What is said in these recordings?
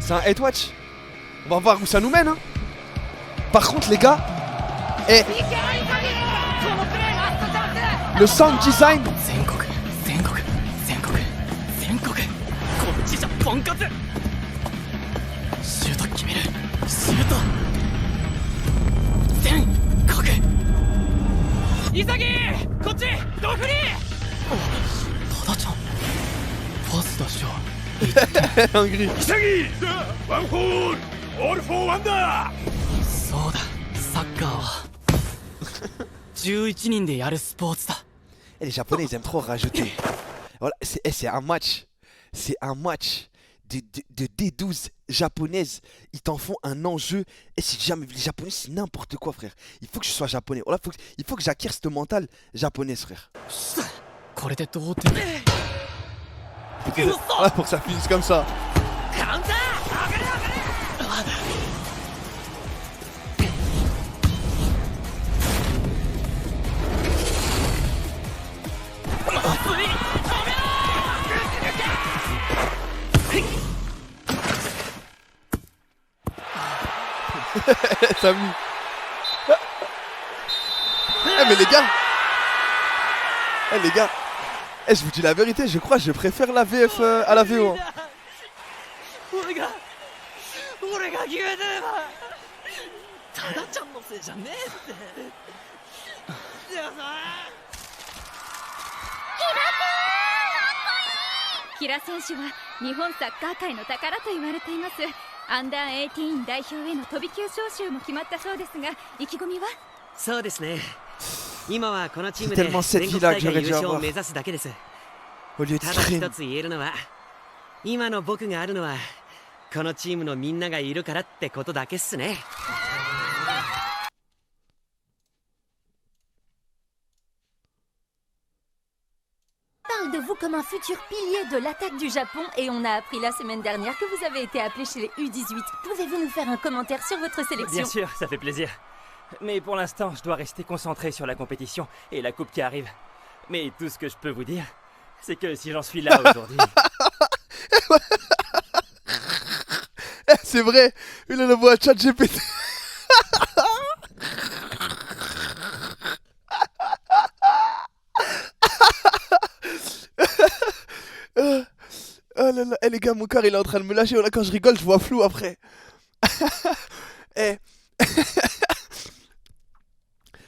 C'est un head watch. On va voir où ça nous mène hein. Par contre les gars, le sound design. Hungry. ワンフォールオールフォーワンだ。そうだ、サッカーは11人でやるスポーツだ。 Et les Japonais ils aiment trop rajouter. Voilà, c'est un match. C'est un match de D12 japonaise. Ils t'en font un enjeu. Et si jamais les Japonais c'est n'importe quoi frère. Il faut que je sois japonais. Voilà, il faut que j'acquière ce mental japonais frère. これでどうって。 Ah, pour que ça finisse comme ça. Ça me... mais les gars, les gars, je vous dis la vérité, je crois que je préfère la VF à la VO. Hein. Kira 選手は日本サッカー界の宝と言われています。アンダー18代表への飛び級招集も決まったそうですが、意気込みは？そうですね。今はこのチームで全国大会優勝を目指すだけです。ただ一つ言えるのは、今の僕があるのはこのチームのみんながいるからってことだけっすね。Parle de vous comme un futur pilier de l'attaque du Japon et on a appris la semaine dernière que vous avez été appelé chez les U18. Pouvez-vous nous faire un commentaire sur votre sélection? Bien sûr, ça fait plaisir. Mais pour l'instant, je dois rester concentré sur la compétition et la coupe qui arrive. Mais tout ce que je peux vous dire, c'est que si j'en suis là aujourd'hui... C'est vrai, il a la voix à ChatGPT. Oh là là, les gars, mon corps il est en train de me lâcher. Là, quand je rigole, je vois flou après.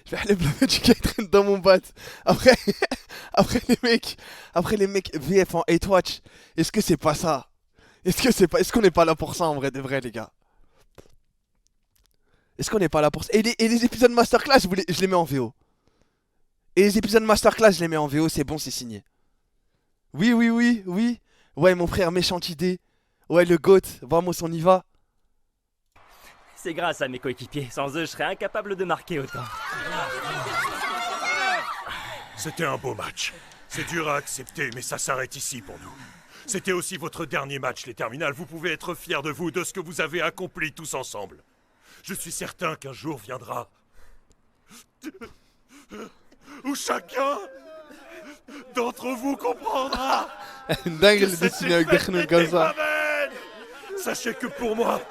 Je vais aller blâmer du K-Train dans mon bat. Après les mecs VF en 8 watch. Est-ce que c'est pas ça? Est-ce qu'on n'est pas là pour ça en vrai de vrai les gars? Est-ce qu'on n'est pas là pour ça? Et les épisodes masterclass, je les mets en VO. Et les épisodes masterclass, je les mets en VO, c'est bon, c'est signé. Oui. Ouais, mon frère, méchante idée. Ouais, le GOAT, vamos, on y va. C'est grâce à mes coéquipiers. Sans eux, je serais incapable de marquer autant. C'était un beau match. C'est dur à accepter, mais ça s'arrête ici pour nous. C'était aussi votre dernier match, les terminales. Vous pouvez être fiers de vous, de ce que vous avez accompli tous ensemble. Je suis certain qu'un jour viendra où chacun d'entre vous comprendra. Dingue le dessiner avec des chenilles comme ça. Sachez que pour moi,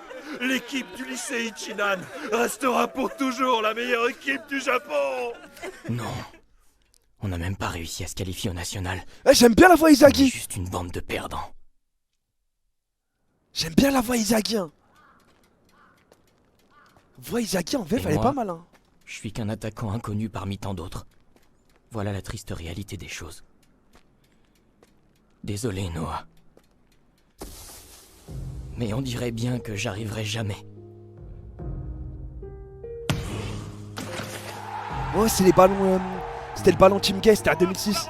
l'équipe du lycée Ichinan restera pour toujours la meilleure équipe du Japon. Non. On n'a même pas réussi à se qualifier au national. J'aime bien la voix Izagi. On est juste une bande de perdants. J'aime bien la voix Izagi. Hein. Voix Izagi en VF, elle est pas mal. Hein. Je suis qu'un attaquant inconnu parmi tant d'autres. Voilà la triste réalité des choses. Désolé, Noah. Mais on dirait bien que j'arriverai jamais. Oh, c'est les ballons... C'était le ballon Team Gay, c'était à 2006.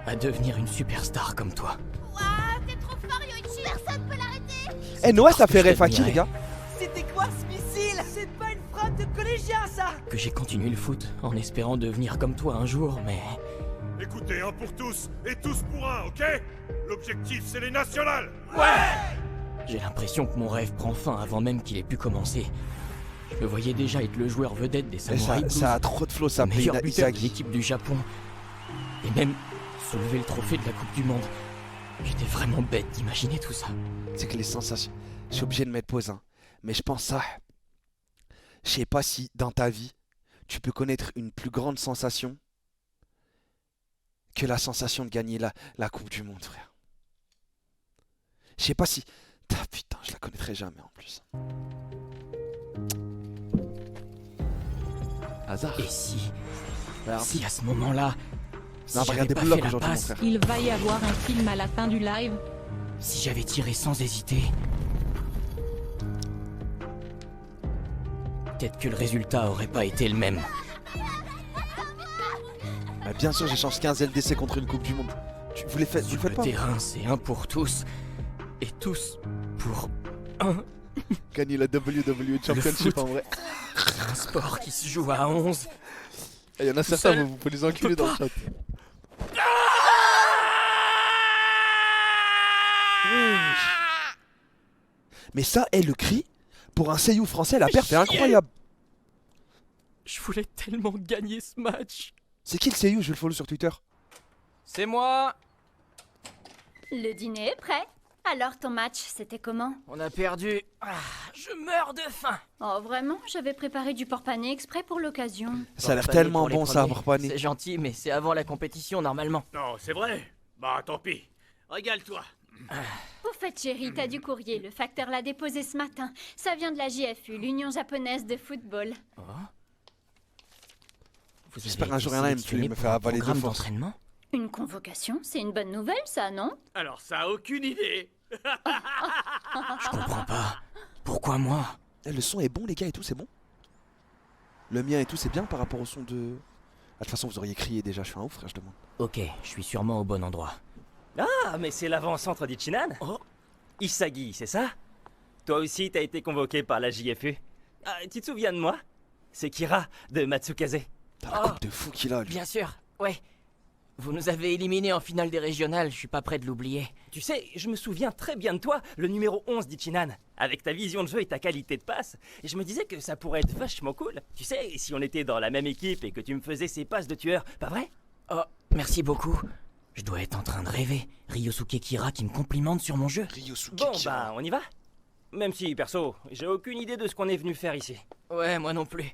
À devenir une superstar comme toi. Waouh, t'es trop fort, Yoichi. Personne peut l'arrêter. Eh, Noah, ça fait rêve à qui, les gars? C'était quoi ce missile? C'est pas une frappe de collégien, ça! Que j'ai continué le foot en espérant devenir comme toi un jour, mais... Écoutez, un pour tous et tous pour un, ok? L'objectif, c'est les nationales. Ouais! J'ai l'impression que mon rêve prend fin avant même qu'il ait pu commencer. Je me voyais déjà être le joueur vedette des Samurai Blues, ça a trop de flow, ça, le meilleur buteur de l'équipe du Japon. Et même soulever le trophée de la Coupe du Monde. J'étais vraiment bête d'imaginer tout ça. C'est que les sensations... Je suis obligé de mettre pause, hein. Mais je pense ça... Je sais pas si, dans ta vie, tu peux connaître une plus grande sensation que la sensation de gagner la Coupe du Monde, frère. Je sais pas si... Ah, putain, je la connaîtrai jamais, en plus. Hasard. Et si Alors, à ce moment-là... Si non, j'avais regardez pas Blue Lock fait la aujourd'hui, mon passe, frère. Il va y avoir un film à la fin du live. si j'avais tiré sans hésiter... Peut-être que le résultat aurait pas été le même. Bah, bien sûr, j'échange 15 LDC contre une Coupe du Monde. Vous le faites Sur le pas? terrain, c'est un pour tous. Et tous pour un. Gagner la WWE Championship foot. en vrai. Un sport qui se joue à 11. Il y en a certains, seul, vous pouvez les enculer dans le chat. Mais ça, le cri, pour un seiyuu français, la perte est incroyable. Je voulais tellement gagner ce match. C'est qui le seiyuu? Je vais le follow sur Twitter. C'est moi. Le dîner est prêt. Alors, ton match, c'était comment? On a perdu. Je meurs de faim. Oh, vraiment? J'avais préparé du porc pané exprès pour l'occasion. Ça a l'air Porc-pané tellement pour les bon ça, premiers. porc-pané. C'est gentil, mais c'est avant la compétition normalement. Non, c'est vrai. Bah, tant pis. Régale-toi. Au fait, chérie, t'as du courrier. Le facteur l'a déposé ce matin. Ça vient de la JFU, l'Union japonaise de football. Vous J'espère avez un jour été il y en a, il sélectionné me fait pour un avaler de programme force. d'entraînement. Une convocation? C'est une bonne nouvelle, ça, non? Alors, ça a aucune idée. Je comprends pas. Pourquoi moi? Le son est bon, les gars, et tout, c'est bon? Le mien et tout, c'est bien par rapport au son de... Ah, de toute façon, vous auriez crié déjà, je suis un ouf, frère, je demande. Ok, je suis sûrement au bon endroit. Ah, mais c'est l'avant-centre d'Ichinan. Oh. Isagi, c'est ça? Toi aussi, t'as été convoqué par la JFU. Ah, tu te souviens de moi? C'est Kira, de Matsukaze. T'as la coupe de fou qu'il a, lui. Bien sûr, ouais. Vous nous avez éliminés en finale des régionales, je suis pas prêt de l'oublier. Tu sais, je me souviens très bien de toi, le numéro 11 d'Ichinan. Avec ta vision de jeu et ta qualité de passe. Et je me disais que ça pourrait être vachement cool. Tu sais, si on était dans la même équipe et que tu me faisais ces passes de tueur, pas vrai? Oh, merci beaucoup. Je dois être en train de rêver. Ryosuke Kira qui me complimente sur mon jeu. Ryosuke Bon, Kira. bah, on y va? Même si, perso, j'ai aucune idée de ce qu'on est venu faire ici. Ouais, moi non plus.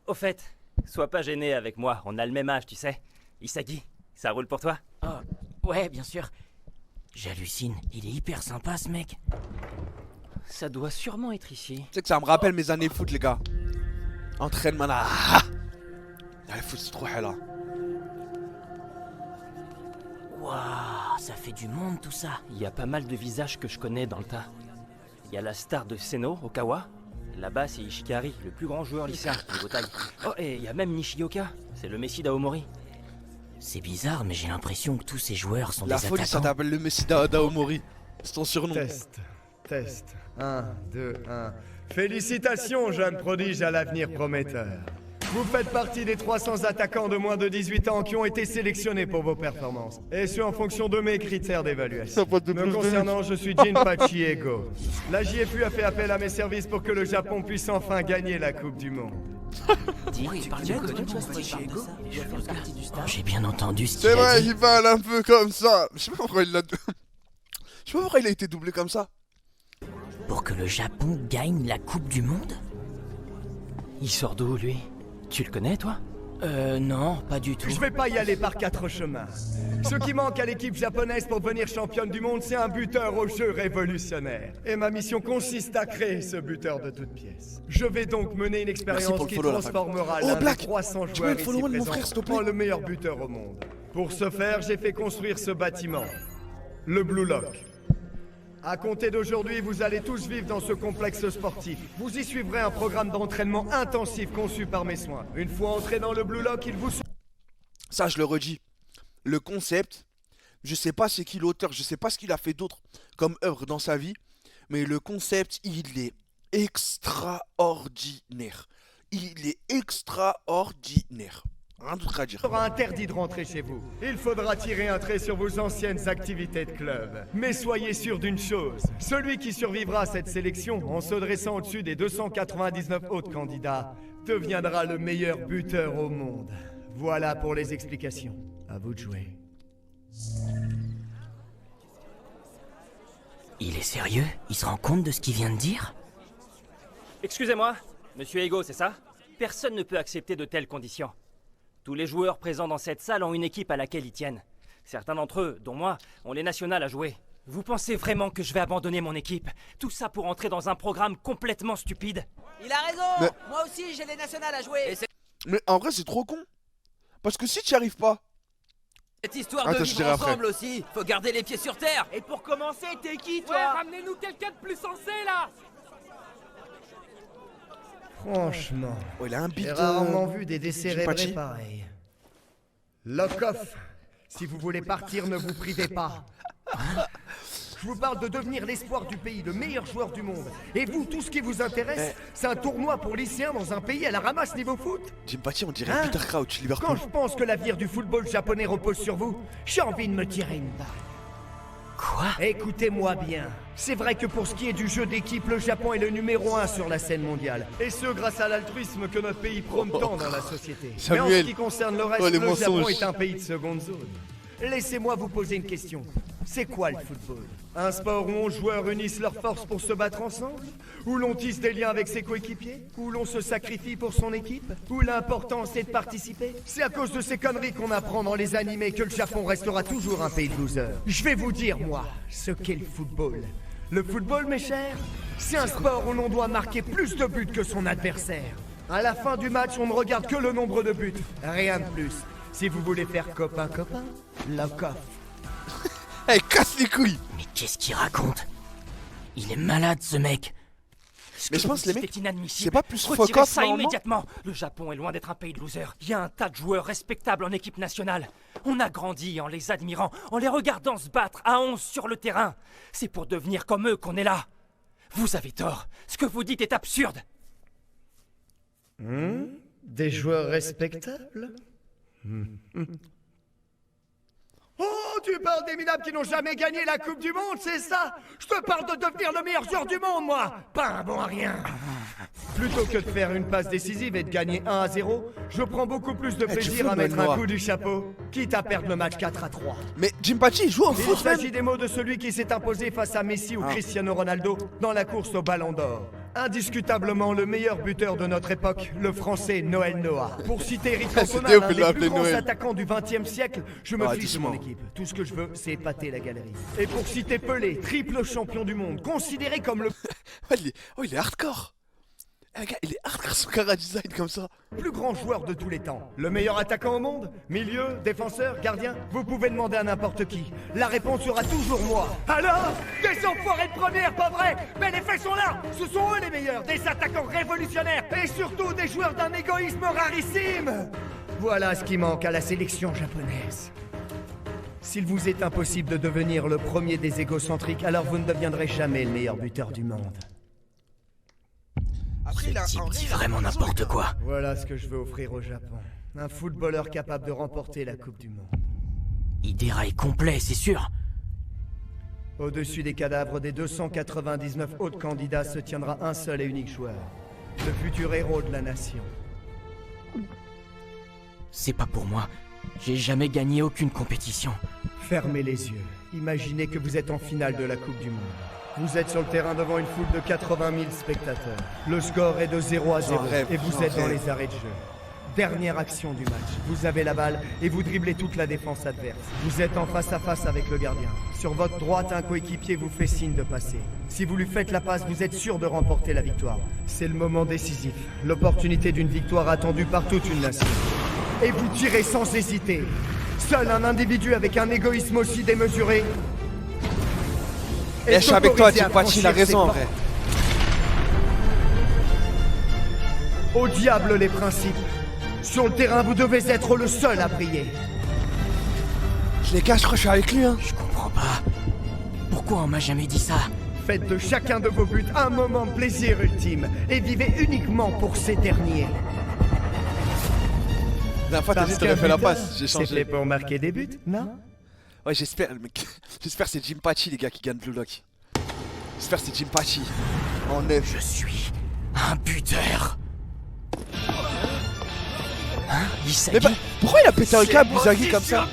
Au fait, sois pas gêné avec moi, on a le même âge, tu sais. Isagi, ça roule pour toi? Oh, ouais, bien sûr. J'hallucine, il est hyper sympa ce mec. Ça doit sûrement être ici. Tu sais que ça me rappelle mes années foot, les gars. Entraînement là. Ah, le foot, c'est trop là. Waouh, ça fait du monde tout ça. Il y a pas mal de visages que je connais dans le tas. Il y a la star de Seno, Okawa. Là-bas, c'est Ishikari, le plus grand joueur lycéen, niveau taille. Oh, et il y a même Nishioka, c'est le Messi d'Aomori. C'est bizarre, mais j'ai l'impression que tous ces joueurs sont La des folie, ça attaquants. t'appelle le Messi d'Aomori. C'est ton surnom. Test. 1, 2, 1. Félicitations, jeune prodige à l'avenir prometteur. Vous faites partie des 300 attaquants de moins de 18 ans qui ont été sélectionnés pour vos performances. Et ce en fonction de mes critères d'évaluation. Me concernant, je suis Jinpachi Ego. La JFU a fait appel à mes services pour que le Japon puisse enfin gagner la Coupe du Monde. J'ai bien entendu ce qu'il C'est a vrai, dit. il parle un peu comme ça. Je sais pas pourquoi il a été doublé comme ça. Pour que le Japon gagne la Coupe du Monde? Il sort d'où, lui? Tu le connais, toi? Non, pas du tout. Je vais pas y aller par 4 chemins. Ce qui manque à l'équipe japonaise pour devenir championne du monde, c'est un buteur au jeu révolutionnaire. Et ma mission consiste à créer ce buteur de toutes pièces. Je vais donc mener une expérience pour le qui follow, la transformera famille. l'un Oh, des Black, 300 tu peux joueurs le ici follow, mon frère, présents s'il te plaît en le meilleur buteur au monde. Pour ce faire, j'ai fait construire ce bâtiment, le Blue Lock. À compter d'aujourd'hui, vous allez tous vivre dans ce complexe sportif. Vous y suivrez un programme d'entraînement intensif conçu par mes soins. Une fois entré dans le Blue Lock, il vous... Ça, je le redis. Le concept, je sais pas c'est qui l'auteur, je sais pas ce qu'il a fait d'autre comme œuvre dans sa vie, mais le concept, il est extraordinaire. Il est extraordinaire. Rien d'autre à dire. sera interdit de rentrer chez vous. Il faudra tirer un trait sur vos anciennes activités de club. Mais soyez sûr d'une chose, celui qui survivra à cette sélection, en se dressant au-dessus des 299 autres candidats, deviendra le meilleur buteur au monde. Voilà pour les explications. À vous de jouer. Il est sérieux? Il se rend compte de ce qu'il vient de dire? Excusez-moi, Monsieur Ego, c'est ça? Personne ne peut accepter de telles conditions. Tous les joueurs présents dans cette salle ont une équipe à laquelle ils tiennent. Certains d'entre eux, dont moi, ont les nationales à jouer. Vous pensez vraiment que je vais abandonner mon équipe? Tout ça pour entrer dans un programme complètement stupide? Il a raison. Moi aussi, j'ai les nationales à jouer. Mais en vrai, c'est trop con. Parce que si tu n'y arrives pas... Cette histoire de vivre ensemble aussi, faut garder les pieds sur terre. Et pour commencer, t'es qui, toi? Ouais, ramenez-nous quelqu'un de plus sensé, là. Franchement, oh, il a un beat, j'ai rarement vu des décérébrés pareils. Lock-off, si vous voulez partir, ne vous privez pas. Je vous parle de devenir l'espoir du pays, le meilleur joueur du monde. Et vous, tout ce qui vous intéresse, c'est un tournoi pour lycéens dans un pays à la ramasse niveau foot. Jinpachi, on dirait Peter Crouch, Liverpool. Quand je pense que l'avenir du football japonais repose sur vous, j'ai envie de me tirer une balle. Quoi? Écoutez-moi bien. C'est vrai que pour ce qui est du jeu d'équipe, le Japon est le numéro 1 sur la scène mondiale. Et ce, grâce à l'altruisme que notre pays prône tant dans la société. Samuel. Mais en ce qui concerne le reste, le mensonges. Japon est un pays de seconde zone. Laissez-moi vous poser une question. C'est quoi le football? Un sport où 11 joueurs unissent leurs forces pour se battre ensemble? Où l'on tisse des liens avec ses coéquipiers? Où l'on se sacrifie pour son équipe? Où l'important c'est de participer? C'est à cause de ces conneries qu'on apprend dans les animés que le Japon restera toujours un pays de losers. Je vais vous dire, moi, ce qu'est le football. Le football, mes chers, c'est un sport où l'on doit marquer plus de buts que son adversaire. À la fin du match, on ne regarde que le nombre de buts, rien de plus. Si vous voulez faire copain-copain, lock-off. Eh, hey, casse les couilles! Mais qu'est-ce qu'il raconte? Il est malade, ce mec. Mais je pense les mecs, c'est inadmissible. c'est pas plus Retirez focus ça immédiatement. Le Japon est loin d'être un pays de losers. Il y a un tas de joueurs respectables en équipe nationale. On a grandi en les admirant, en les regardant se battre à 11 sur le terrain. C'est pour devenir comme eux qu'on est là. Vous avez tort. Ce que vous dites est absurde. Des joueurs respectables? Oh, tu parles des minables qui n'ont jamais gagné la Coupe du Monde, c'est ça? Je te parle de devenir le meilleur joueur du monde, moi! Pas un bon à rien! Plutôt que de faire une passe décisive et de gagner 1-0, je prends beaucoup plus de plaisir à mettre un coup du chapeau, quitte à perdre le match 4-3. Mais Jinpachi, il joue au foot, Il s'agit des mots de celui qui s'est imposé face à Messi ou Cristiano Ronaldo dans la course au Ballon d'Or. Indiscutablement le meilleur buteur de notre époque, le français Noël Noah. Pour citer Rico Cantona, l'un des plus grands attaquants du XXe siècle, je me fiche de mon équipe. Tout ce que je veux, c'est épater la galerie. Et pour citer Pelé, triple champion du monde, considéré comme le... Oh, il est hardcore. Un gars, il est hardcore son cara design comme ça. Plus grand joueur de tous les temps. Le meilleur attaquant au monde? Milieu, défenseur, gardien? Vous pouvez demander à n'importe qui. La réponse sera toujours moi. Alors? Des enfoirés de première, pas vrai? Mais les faits sont là! Ce sont eux les meilleurs, des attaquants révolutionnaires et surtout des joueurs d'un égoïsme rarissime! Voilà ce qui manque à la sélection japonaise. S'il vous est impossible de devenir le premier des égocentriques, alors vous ne deviendrez jamais le meilleur buteur du monde. Ce type dit vraiment n'importe quoi. Voilà ce que je veux offrir au Japon. Un footballeur capable de remporter la Coupe du Monde. Il déraille complet, c'est sûr. Au-dessus des cadavres des 299 autres candidats se tiendra un seul et unique joueur. Le futur héros de la nation. C'est pas pour moi. J'ai jamais gagné aucune compétition. Fermez les yeux. Imaginez que vous êtes en finale de la Coupe du Monde. Vous êtes sur le terrain devant une foule de 80 000 spectateurs. Le score est de 0-0 et vous êtes dans les arrêts de jeu. Dernière action du match. Vous avez la balle et vous driblez toute la défense adverse. Vous êtes en face à face avec le gardien. Sur votre droite, un coéquipier vous fait signe de passer. Si vous lui faites la passe, vous êtes sûr de remporter la victoire. C'est le moment décisif. L'opportunité d'une victoire attendue par toute une nation. Et vous tirez sans hésiter. Seul un individu avec un égoïsme aussi démesuré. Et je suis avec toi, Jinpachi, il a raison en vrai. Au diable les principes. Sur le terrain, vous devez être le seul à briller. Les gars, je crois que je suis avec lui, hein. Je comprends pas. Pourquoi on m'a jamais dit ça? Faites de chacun de vos buts un moment de plaisir ultime et vivez uniquement pour ces derniers. La dernière fois, t'as dit que t'aurais fait la passe, j'ai changé. C'était pour marquer des buts, non? Ouais, j'espère, mec. J'espère que c'est Jinpachi, les gars, qui gagne Blue Lock. J'espère que c'est Jinpachi. En 9. Je suis un buteur. Hein? Isagi? Mais pourquoi il a pété un câble, Isagi, comme ça?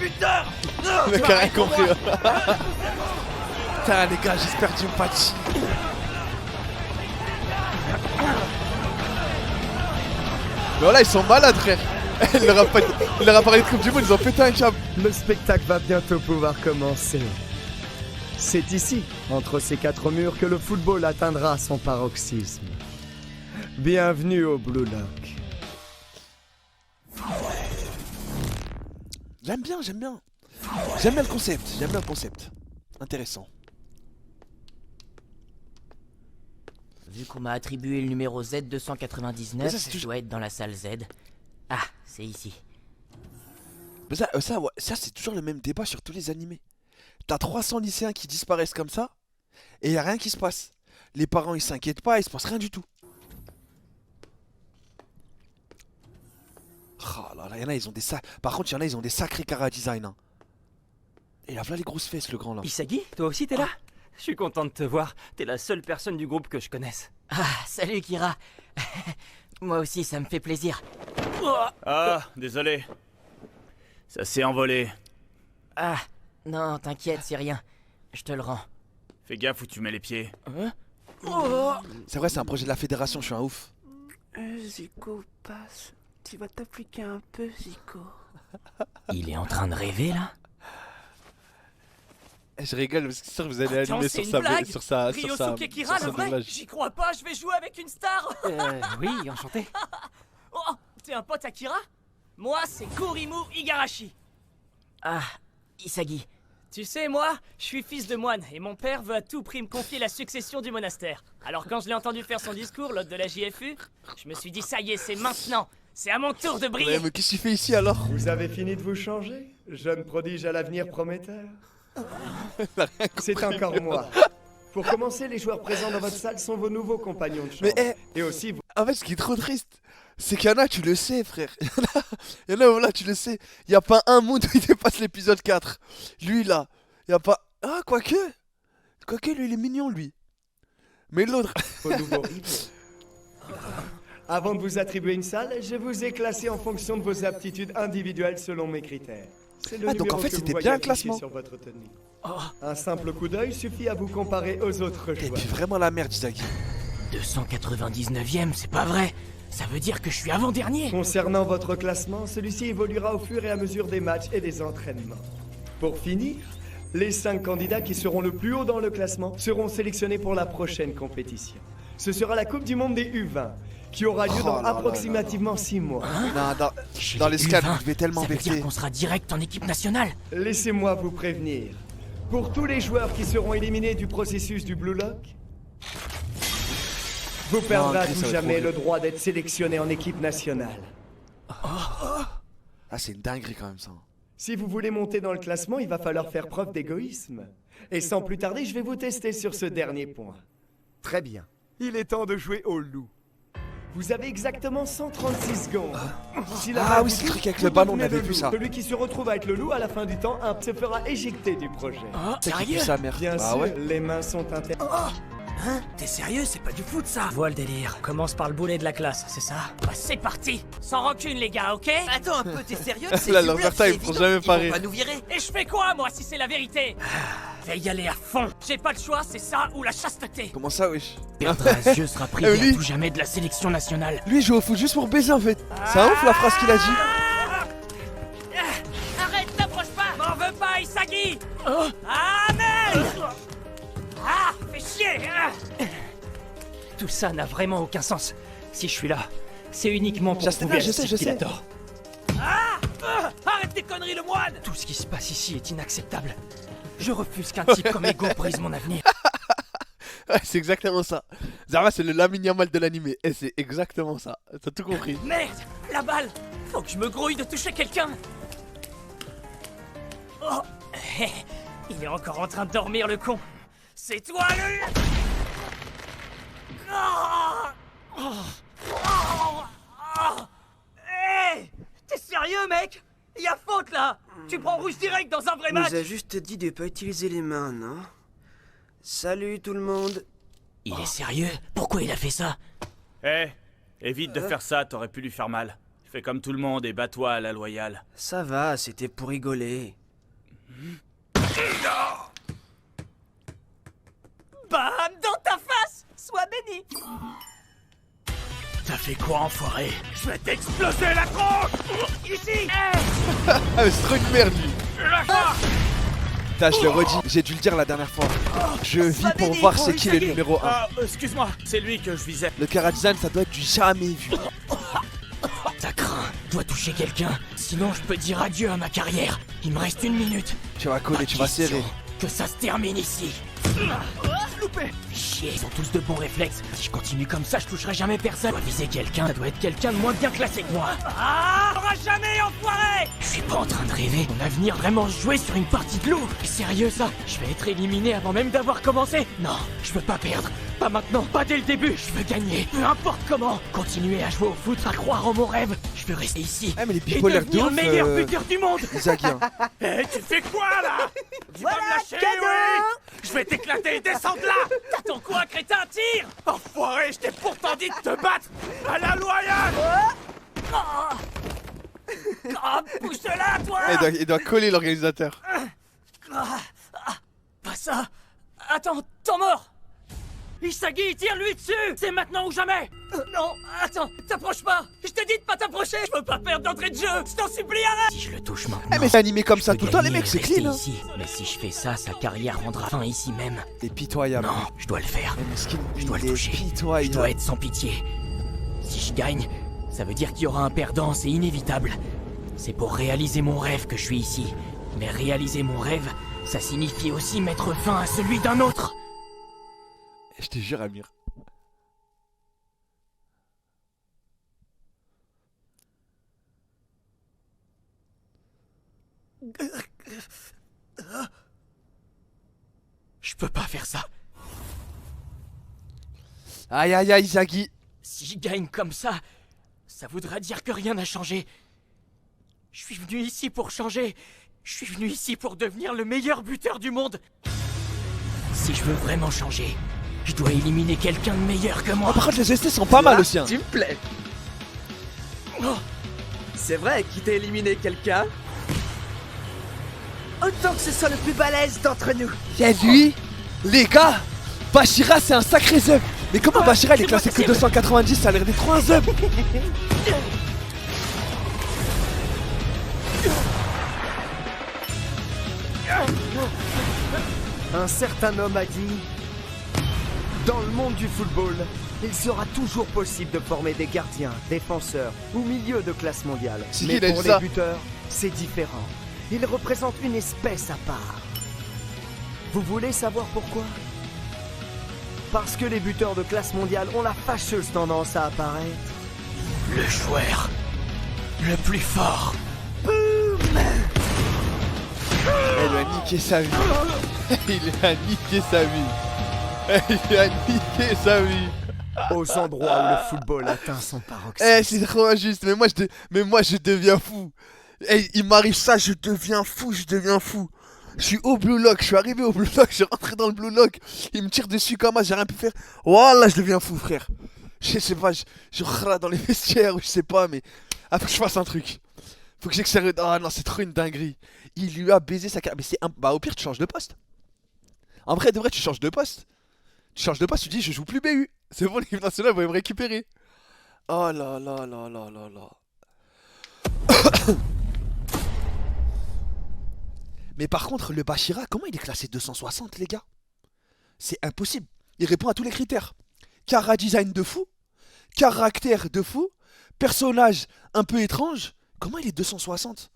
Le mec a rien compris. Putain les gars, j'espère Jinpachi. Mais voilà, ils sont malades frère. Il leur a parlé de Coupe du Monde, ils ont pété un câble. Le spectacle va bientôt pouvoir commencer. C'est ici, entre ces quatre murs, que le football atteindra son paroxysme. Bienvenue au Blue Lock. J'aime bien le concept, intéressant. Vu qu'on m'a attribué le numéro Z299, ça, c'est je dois être dans la salle Z. Ah, c'est ici. Mais ça c'est toujours le même débat sur tous les animés. T'as 300 lycéens qui disparaissent comme ça, et y a rien qui se passe. Les parents ils s'inquiètent pas, il se passe rien du tout. Oh là là, y'en a, ils ont des Par contre, y'en a, ils ont des sacrés chara-design. Hein. Et là, voilà les grosses fesses, le grand là. Isagi, toi aussi t'es là? Je suis content de te voir. T'es la seule personne du groupe que je connaisse. Ah, salut Kira. Moi aussi, ça me fait plaisir. Ah, désolé. Ça s'est envolé. Ah, non, t'inquiète, c'est rien. Je te le rends. Fais gaffe où tu mets les pieds. Hein? C'est vrai, c'est un projet de la fédération, je suis un ouf. Zico, passe. Tu vas t'appliquer un peu, Zico. Il est en train de rêver là? Je rigole parce que c'est sûr que vous allez animer sur sa Ryosuke Kira, le vrai? J'y crois pas, je vais jouer avec une star. Oui, enchanté. Oh, t'es un pote Akira? Moi, c'est Kurimu Igarashi. Ah, Isagi. Tu sais, moi, je suis fils de moine et mon père veut à tout prix me confier la succession du monastère. Alors quand je l'ai entendu faire son discours, l'hôte de la JFU, je me suis dit ça y est, c'est maintenant. C'est à mon tour de briller. Ouais, mais qu'est-ce qu'il fait ici alors? Vous avez fini de vous changer? Jeune prodige à l'avenir prometteur. C'est encore moi. Pour commencer, les joueurs présents dans votre salle sont vos nouveaux compagnons de chambre. Mais et aussi vous... En fait, ce qui est trop triste, c'est qu'il y en a, tu le sais, frère. Il y en a, voilà, tu le sais. Il n'y a pas un monde où il dépasse l'épisode 4. Lui, là, il n'y a pas... Ah, quoique, lui, il est mignon, lui. Mais l'autre... Vos nouveaux rivaux. Avant de vous attribuer une salle, je vous ai classé en fonction de vos aptitudes individuelles selon mes critères. C'est le donc en fait, c'était bien un classement. Sur votre tenue. Un simple coup d'œil suffit à vous comparer aux autres joueurs. Et puis vraiment la merde, Isagi. 299ème, c'est pas vrai. Ça veut dire que je suis avant-dernier. Concernant votre classement, celui-ci évoluera au fur et à mesure des matchs et des entraînements. Pour finir, les 5 candidats qui seront le plus haut dans le classement seront sélectionnés pour la prochaine compétition. Ce sera la Coupe du Monde des U20, qui aura lieu dans approximativement 6 mois. Non, dans l'escalade, vous devez tellement vexer. Ça veut dire qu'on sera direct en équipe nationale. Laissez-moi vous prévenir. Pour tous les joueurs qui seront éliminés du processus du Blue Lock, vous perdrez à tout jamais le droit d'être sélectionné en équipe nationale. Ah, c'est une dinguerie quand même ça. Si vous voulez monter dans le classement, il va falloir faire preuve d'égoïsme. Et sans plus tarder, je vais vous tester sur ce dernier point. Très bien. Il est temps de jouer au loup. Vous avez exactement 136 secondes. Si ah oui, c'est le truc avec le ballon, on avait vu ça. Celui qui se retrouve avec le loup à la fin du temps se fera éjecter du projet. C'est qui ça, merde? Bien sûr, ouais. Les mains sont Hein? T'es sérieux? C'est pas du foot ça. Vois le délire. Commence par le boulet de la classe, c'est ça? Bah c'est parti. Sans rancune les gars, ok? Attends un peu, t'es sérieux? Là, l'Alberta, ils feront jamais pas rire. Ils vont pas nous virer. Et je fais quoi moi si c'est la vérité? Je vais y aller à fond. J'ai pas le choix, c'est ça ou la chasteté. Comment ça, wesh? Perdre à Dieu sera privé à tout jamais de la sélection nationale. Lui, il joue au foot juste pour baiser en fait. C'est un ouf la phrase qu'il a dit. Arrête, t'approche pas. M'en veux pas, Isagi. Ah merde. Ah, fais chier. Tout ça n'a vraiment aucun sens. Si je suis là, c'est uniquement pour prouver je sais. qu'il a tort. Arrête tes conneries, le moine. Tout ce qui se passe ici est inacceptable. Je refuse qu'un type comme Ego brise mon avenir. Ouais, c'est exactement ça. Zara, c'est le Lamine Yamal de l'animé. Et c'est exactement ça. T'as tout compris. Merde, la balle. Faut que je me grouille de toucher quelqu'un. Oh, il est encore en train de dormir, le con. C'est toi, le... Hey, t'es sérieux, mec? Y'a faute, là. Tu prends rouge direct dans un vrai match. Il nous a juste dit de pas utiliser les mains, non? Salut tout le monde. Il est sérieux? Pourquoi il a fait ça? Évite de faire ça, t'aurais pu lui faire mal. Fais comme tout le monde et bats-toi à la loyale. Ça va, c'était pour rigoler. Bam! Dans ta face! Sois béni! T'as fait quoi, enfoiré? Je vais t'exploser la tronche! Ici! Ah mais c'est trop une merde lui. Putain, je le redis, j'ai dû le dire la dernière fois. Je vis pour voir c'est qui le numéro 1. Ah, excuse-moi, c'est lui que je visais. Le Kara-design, ça doit être du jamais vu. Ça craint, je dois toucher quelqu'un, sinon je peux dire adieu à ma carrière. Il me reste 1 minute. Tu vas coller, tu vas serrer. Que ça se termine ici. Loupé! Chier, ils ont tous de bons réflexes. Si je continue comme ça, je toucherai jamais personne. Je dois viser quelqu'un, ça doit être quelqu'un de moins bien classé que moi. Ah! T'auras jamais, enfoiré! Je suis pas en train de rêver. Mon avenir vraiment se jouer sur une partie de loup. Sérieux ça? Je vais être éliminé avant même d'avoir commencé? Non, je veux pas perdre. Pas maintenant, pas dès le début. Je veux gagner, peu importe comment. Continuer à jouer au foot, à croire en mon rêve. Je veux rester ici. Ah mais les Et bipolaires de devenir ouf, le meilleur buteur du monde. Isagi, hein. Eh, tu fais quoi là? Tu vas me lâcher, cadeau! oui? Je vais t'éclater, descends de là! T'attends quoi, crétin? Tire! Enfoiré, je t'ai pourtant dit de te battre à la loyale! Ah, pousse-la, toi! Il doit coller l'organisateur. Pas ça! Attends, temps mort! Isagi, tire-lui dessus! C'est maintenant ou jamais! Non, attends, t'approches pas! Je te dis de pas t'approcher! Je veux pas perdre d'entrée de jeu! Je t'en supplie, arrête! Si je le touche maintenant. Eh mais c'est animé comme ça je tout peux le temps, les gagner mecs, et c'est rester clean. Hein. ici. Mais si je fais ça, sa carrière rendra fin ici même. C'est pitoyable. Non, je dois le faire. Eh, mais ce qu'il- Je dois le il est toucher. Je pitoyable. dois être sans pitié. Si je gagne, ça veut dire qu'il y aura un perdant, c'est inévitable. C'est pour réaliser mon rêve que je suis ici. Mais réaliser mon rêve, ça signifie aussi mettre fin à celui d'un autre. Je te jure, Amir. Je peux pas faire ça. Aïe aïe aïe, Isagi. Si je gagne comme ça voudra dire que rien n'a changé. Je suis venu ici pour changer. Je suis venu ici pour devenir le meilleur buteur du monde. Si je veux vraiment changer, je dois éliminer quelqu'un de meilleur que moi. Oh, par contre, les ST sont pas mal aussi. Hein. Tu me plais. Oh, C'est vrai qu'il t'a éliminé quelqu'un. Autant que ce soit le plus balèze d'entre nous. Y'a lui, les gars. Bashira, c'est un sacré zub. Mais comment Bashira il est classé que 290? Ça a l'air d'être trop un zub. Un certain homme a dit: dans le monde du football, il sera toujours possible de former des gardiens, défenseurs ou milieux de classe mondiale. C'est qui, Mais il a dit pour ça les buteurs, c'est différent. Ils représentent une espèce à part. Vous voulez savoir pourquoi? Parce que les buteurs de classe mondiale ont la fâcheuse tendance à apparaître. le joueur le plus fort. Elle lui a niqué sa vie. Il lui a niqué sa vie. Il lui a niqué sa vie. Aux endroits où le football atteint son paroxysme. Eh, c'est trop injuste. Mais moi, je deviens fou. Eh, il m'arrive ça, je deviens fou, je deviens fou. Je suis au Blue Lock, je suis arrivé au Blue Lock, je suis rentré dans le Blue Lock. Il me tire dessus comme ça, j'ai rien pu faire. Voilà, je deviens fou, frère. Je sais pas, je râle dans les vestiaires ou je sais pas, mais ah, faut que je fasse un truc. Faut que j'extérieure. Ah non, c'est trop une dinguerie. Il lui a baisé sa carrière. Mais c'est un. Bah, au pire, tu changes de poste. En vrai, de vrai, tu changes de poste. Tu changes de poste, tu dis, je joue plus BU. C'est bon, l'équipe nationale va me récupérer. Oh là là là là là là. Mais par contre, le Bashira, comment il est classé 260, les gars? C'est impossible. Il répond à tous les critères. Cara design de fou, caractère de fou, personnage un peu étrange. Comment il est 260?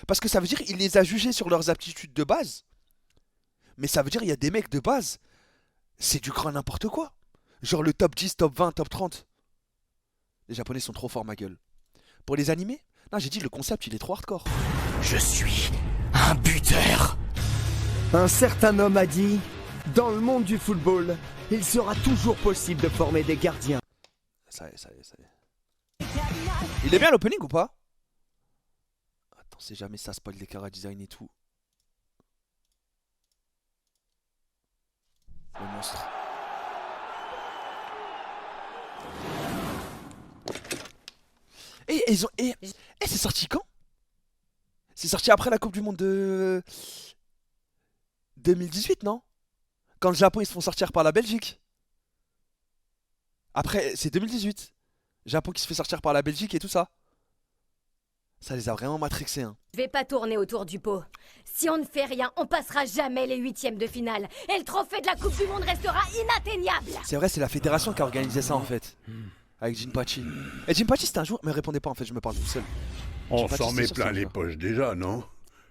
Parce que ça veut dire qu'il les a jugés sur leurs aptitudes de base. Mais ça veut dire qu'il y a des mecs de base, c'est du grand n'importe quoi. Genre le top 10, top 20, top 30. Les Japonais sont trop forts, ma gueule. Pour les animés? Non, j'ai dit le concept, il est trop hardcore. Je suis un buteur. Un certain homme a dit: dans le monde du football, il sera toujours possible de former des gardiens. Ça y est, ça y est, ça y est. Il est bien l'opening ou pas? Attends, c'est jamais ça, spoil des Cara design et tout. Le monstre. Et ils ont. Et c'est sorti quand? C'est sorti après la Coupe du Monde de 2018, non? Quand le Japon ils se font sortir par la Belgique. Après, c'est 2018. Japon qui se fait sortir par la Belgique et tout ça. Ça les a vraiment matrixés. Hein. Je vais pas tourner autour du pot. Si on ne fait rien, on passera jamais les 8e de finale. Et le trophée de la Coupe du Monde restera inatteignable. C'est vrai, c'est la fédération qui a organisé ça en fait. Avec Jinpachi. Et Jinpachi c'était un joueur, mais répondez pas en fait, je me parle tout seul. On s'en met plein les poches déjà, non?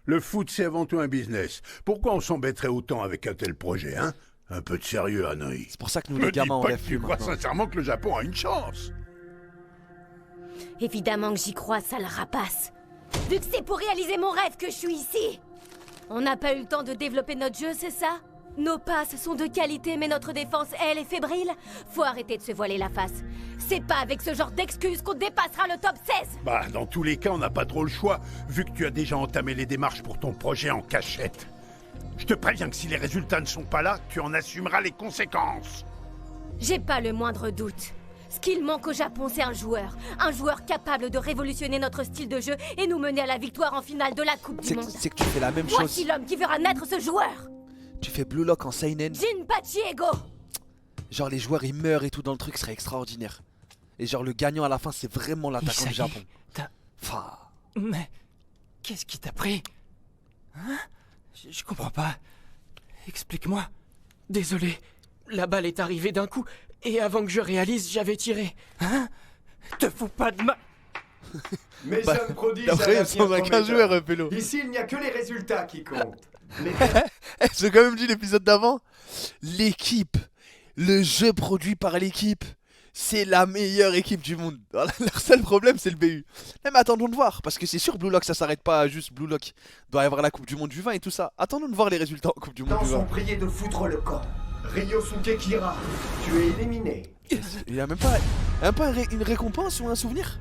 Le foot c'est avant tout un business. Pourquoi on s'embêterait autant avec un tel projet, hein? Un peu de sérieux, Hanoï. C'est pour ça que nous les gamins on lève plus maintenant. Tu crois sincèrement que le Japon a une chance? Évidemment que j'y crois, sale rapace. Vu que c'est pour réaliser mon rêve que je suis ici. On n'a pas eu le temps de développer notre jeu, c'est ça? Nos passes sont de qualité, mais notre défense, elle, est fébrile. Faut arrêter de se voiler la face. C'est pas avec ce genre d'excuses qu'on dépassera le top 16. Bah, dans tous les cas, on n'a pas trop le choix, vu que tu as déjà entamé les démarches pour ton projet en cachette. Je te préviens que si les résultats ne sont pas là, tu en assumeras les conséquences. J'ai pas le moindre doute. Ce qu'il manque au Japon, c'est un joueur capable de révolutionner notre style de jeu et nous mener à la victoire en finale de la Coupe du Monde. C'est que tu fais la même chose. Voici l'homme qui verra naître ce joueur. Tu fais Blue Lock en seinen. Jinpachi Ego. Genre les joueurs ils meurent et tout dans le truc, ce serait extraordinaire. Et genre le gagnant à la fin, c'est vraiment l'attaquant du Japon. Enfin... Mais... qu'est-ce qui t'a pris? Hein? Je comprends pas. Explique-moi. Désolé. La balle est arrivée d'un coup, et avant que je réalise, j'avais tiré. Hein? Te fous pas de ma... Mes jeunes prodiges après, il semble qu'un joueur, Pélo. Ici, il n'y a que les résultats qui comptent. J'ai quand même dit l'épisode d'avant. L'équipe, le jeu produit par l'équipe, c'est la meilleure équipe du monde. Leur seul problème, c'est le BU. Mais attendons de voir, parce que c'est sûr, Blue Lock, ça s'arrête pas à juste Blue Lock. Il doit y avoir la Coupe du Monde du vin et tout ça. Attendons de voir les résultats en Coupe du Monde du vin. Sont priés de foutre le camp. Ryosuke Kira, tu es éliminé. Il y a même pas une récompense ou un souvenir?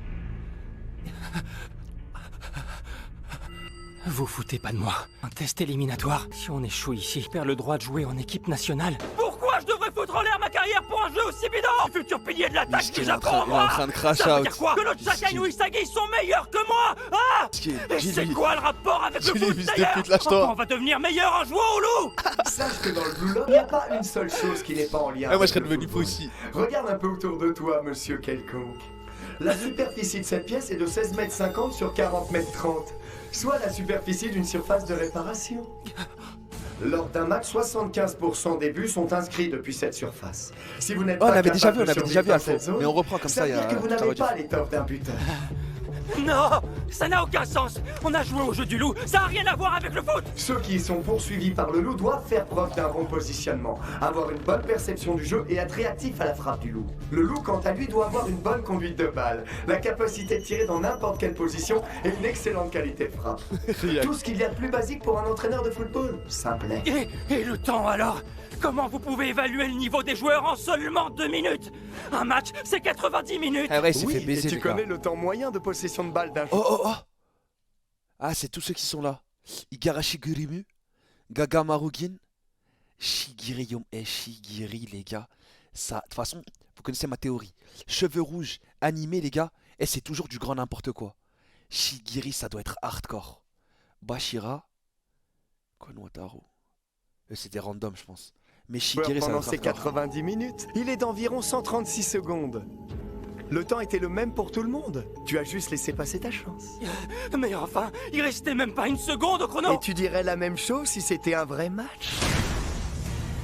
Vous foutez pas de moi. Un test éliminatoire. Si on échoue ici, je perds le droit de jouer en équipe nationale. Pourquoi je devrais foutre en l'air ma carrière pour un jeu aussi bidon? Le futur pilier de l'attaque du Japon, il est en train de crash ça veut out. dire quoi? Que notre Sakai ou Isagi sont meilleurs que moi? Ah! Et c'est quoi le rapport avec le foot d'ailleurs? On va devenir meilleur en jouant au loup? Sache que dans le Blue Lock, il n'y a pas une seule chose qui n'est pas en lien avec moi je serais devenu fou aussi. Regarde un peu autour de toi, monsieur quelconque. La superficie de cette pièce est de 16,50 m sur 40,30 m, soit la superficie d'une surface de réparation. Lors d'un match, 75% des buts sont inscrits depuis cette surface. Si vous n'êtes pas on avait déjà vu dans cette zone, mais on reprend comme ça. Ça veut dire que vous n'avez pas l'étoffe d'un buteur. Non, ça n'a aucun sens. On a joué au jeu du loup, ça n'a rien à voir avec le foot. Ceux qui sont poursuivis par le loup doivent faire preuve d'un bon positionnement, avoir une bonne perception du jeu et être réactif à la frappe du loup. Le loup, quant à lui, doit avoir une bonne conduite de balle, la capacité de tirer dans n'importe quelle position et une excellente qualité de frappe. Tout ce qu'il y a de plus basique pour un entraîneur de football. Simplet. Et le temps alors? Comment vous pouvez évaluer le niveau des joueurs en seulement 2 minutes? Un match, c'est 90 minutes. Ah ouais, il s'est fait baiser, et tu connais le temps moyen de possession de balle d'un... Oh. Ah, c'est tous ceux qui sont là. Igarashi Gurimu, Gaga Marugin, Shigiri Shigiri, les gars. Ça, de toute façon, vous connaissez ma théorie. Cheveux rouges, animés, les gars. Et c'est toujours du grand n'importe quoi. Shigiri, ça doit être hardcore. Bashira, Konwataro. C'était random, je pense. Mais Shigiri, ça doit pendant être ces hardcore. 90 minutes, il est d'environ 136 secondes. Le temps était le même pour tout le monde. Tu as juste laissé passer ta chance. Mais enfin, il restait même pas une seconde au chrono. Et tu dirais la même chose si c'était un vrai match?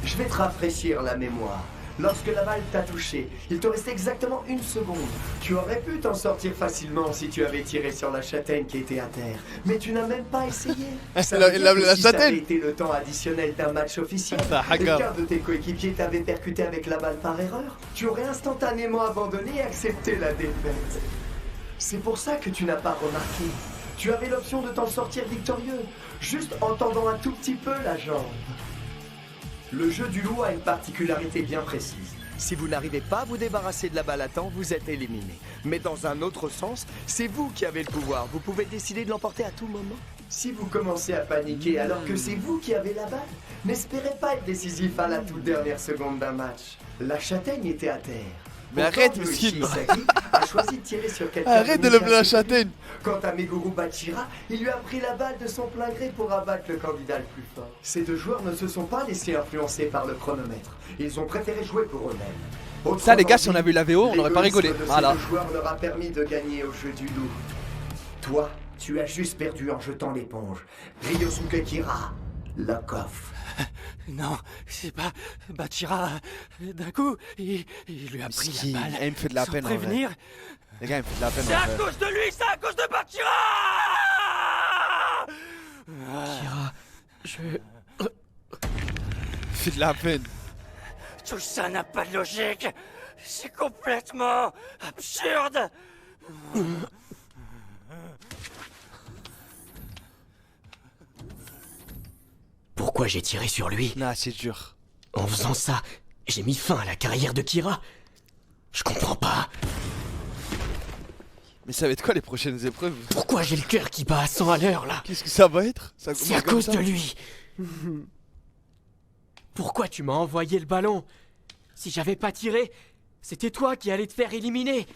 Je vais te rafraîchir la mémoire. Lorsque la balle t'a touché, il te restait exactement 1 seconde. Tu aurais pu t'en sortir facilement si tu avais tiré sur la châtaigne qui était à terre. Mais tu n'as même pas essayé. Ça veut dire que si ça avait été le temps additionnel d'un match officiel, et qu'un de tes coéquipiers t'avait percuté avec la balle par erreur, tu aurais instantanément abandonné et accepté la défaite. C'est pour ça que tu n'as pas remarqué. Tu avais l'option de t'en sortir victorieux, juste en tendant un tout petit peu la jambe. Le jeu du loup a une particularité bien précise. Si vous n'arrivez pas à vous débarrasser de la balle à temps, vous êtes éliminé. Mais dans un autre sens, c'est vous qui avez le pouvoir. Vous pouvez décider de l'emporter à tout moment. Si vous commencez à paniquer alors que c'est vous qui avez la balle, n'espérez pas être décisif à la toute dernière seconde d'un match. La châtaigne était à terre. Mais arrête, Miskin. a choisi de tirer sur quelqu'un. Arrête de lever la châtaigne. Quant à Meguru Bachira, il lui a pris la balle de son plein gré pour abattre le candidat le plus fort. Ces deux joueurs ne se sont pas laissés influencer par le chronomètre. Ils ont préféré jouer pour eux-mêmes. Ça, les gars, si on avait eu la VO, on n'aurait pas rigolé. Voilà. Le joueur leur a permis de gagner au jeu du loup. Toi, tu as juste perdu en jetant l'éponge. Ryosuke Kira, lock off. Non, c'est pas Bachira. D'un coup, il lui a pris la balle. Il me fait de la peine. Prévenir. Les gars, il me fait de la peine. C'est à cause de lui, c'est à cause de Bachira. Kira, je fait de la peine. Tout ça n'a pas de logique. C'est complètement absurde. Pourquoi j'ai tiré sur lui? Nah, c'est dur. En faisant ça, j'ai mis fin à la carrière de Kira. Je comprends pas. Mais ça va être quoi les prochaines épreuves? Pourquoi j'ai le cœur qui bat à 100 à l'heure là? Qu'est-ce que ça va être? C'est à cause de lui. Pourquoi tu m'as envoyé le ballon? Si j'avais pas tiré, c'était toi qui allais te faire éliminer.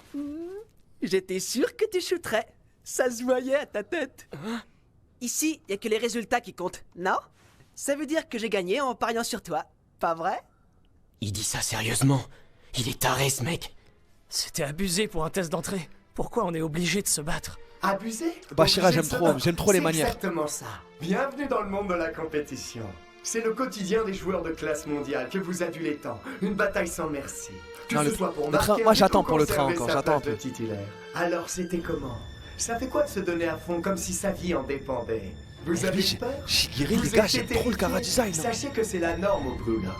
J'étais sûr que tu shooterais. Ça se voyait à ta tête. Hein? Ici, y a que les résultats qui comptent, non? Ça veut dire que j'ai gagné en pariant sur toi, pas vrai? Il dit ça sérieusement. Il est taré ce mec. C'était abusé pour un test d'entrée. Pourquoi on est obligé de se battre? Abusé? Bachira, j'aime trop les manières. C'est exactement ça. Bienvenue dans le monde de la compétition. C'est le quotidien des joueurs de classe mondiale que vous adulez tant. Une bataille sans merci. Que ce soit pour marquer moi j'attends pour le train encore, j'attends un peu. Titulaire. Alors c'était comment? Ça fait quoi de se donner à fond comme si sa vie en dépendait? Vous avez peur? Shigiri, les gars, j'aime trop le Kara Design. Sachez que c'est la norme au Blue Lock.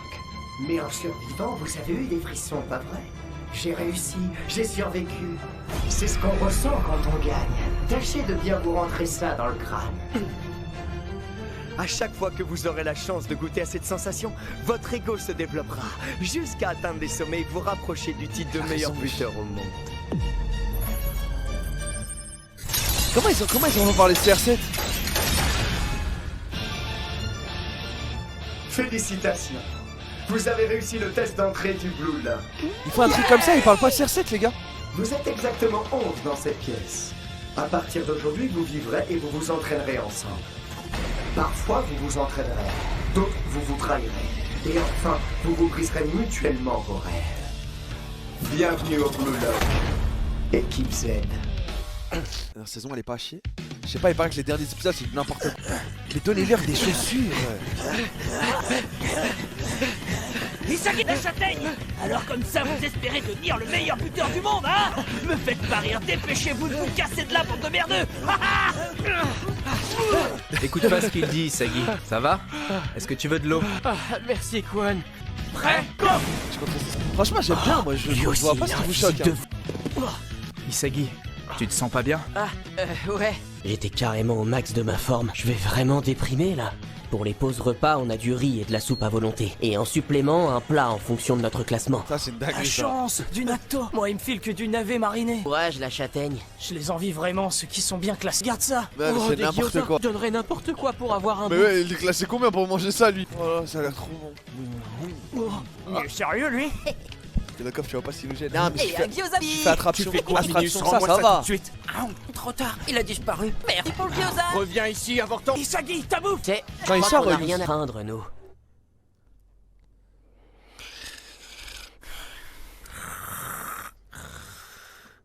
Mais en survivant, vous avez eu des frissons, pas vrai? J'ai réussi, j'ai survécu. C'est ce qu'on ressent quand on gagne. Tâchez de bien vous rentrer ça dans le crâne. À chaque fois que vous aurez la chance de goûter à cette sensation, votre ego se développera jusqu'à atteindre des sommets et vous rapprocher du titre de meilleur buteur au monde. Comment ils vont voir les CR7? Félicitations. Vous avez réussi le test d'entrée du Blue Lock. Il faut un truc comme ça, ils parlent pas de CR7 les gars. Vous êtes exactement 11 dans cette pièce. À partir d'aujourd'hui, vous vivrez et vous vous entraînerez ensemble. Parfois, vous vous entraînerez, d'autres, vous vous trahirez. Et enfin, vous vous briserez mutuellement vos rêves. Bienvenue au Blue Lock. Équipe Z. La saison, elle est pas à chier. Je sais pas, il paraît que les derniers épisodes, c'est n'importe quoi. Mais donnez-leur des chaussures. Isagi la châtaigne! Alors comme ça, vous espérez devenir le meilleur buteur du monde, hein? Me faites pas rire, dépêchez-vous de vous casser de là, bande de merdeux! Écoute pas ce qu'il dit, Isagi. Ça va? Est-ce que tu veux de l'eau? Merci, Quan. Prêt? Go! Franchement, j'aime bien, moi, je vois pas ce qui vous choque. Isagi, tu te sens pas bien? Ouais. J'étais carrément au max de ma forme. Je vais vraiment déprimer, là. Pour les pauses repas, on a du riz et de la soupe à volonté. Et en supplément, un plat en fonction de notre classement. Ça, c'est une dinguerie, La ça. chance du natto. Moi, il me file que du navet mariné. Courage, la châtaigne. Je les envie vraiment, ceux qui sont bien classés. Garde ça. Ouais, mais c'est des n'importe gyoza. quoi. Je donnerais n'importe quoi pour avoir un Mais bon. ouais, il est classé combien pour manger ça, lui? Oh là, ça a l'air trop bon. Il est sérieux, lui? Et la coffre, tu vois pas s'il nous gêne. Non, mais Et un gyoza. tu fais attraction. Tu fais quoi, Attraction, Minus? ça Rends-moi va. tout de suite. Trop tard, il a disparu. Merci pour le gyoza. Reviens ici avant temps. Isagi, ta bouffe. C'est. Quand il sort, on a Yous. rien à craindre, nous.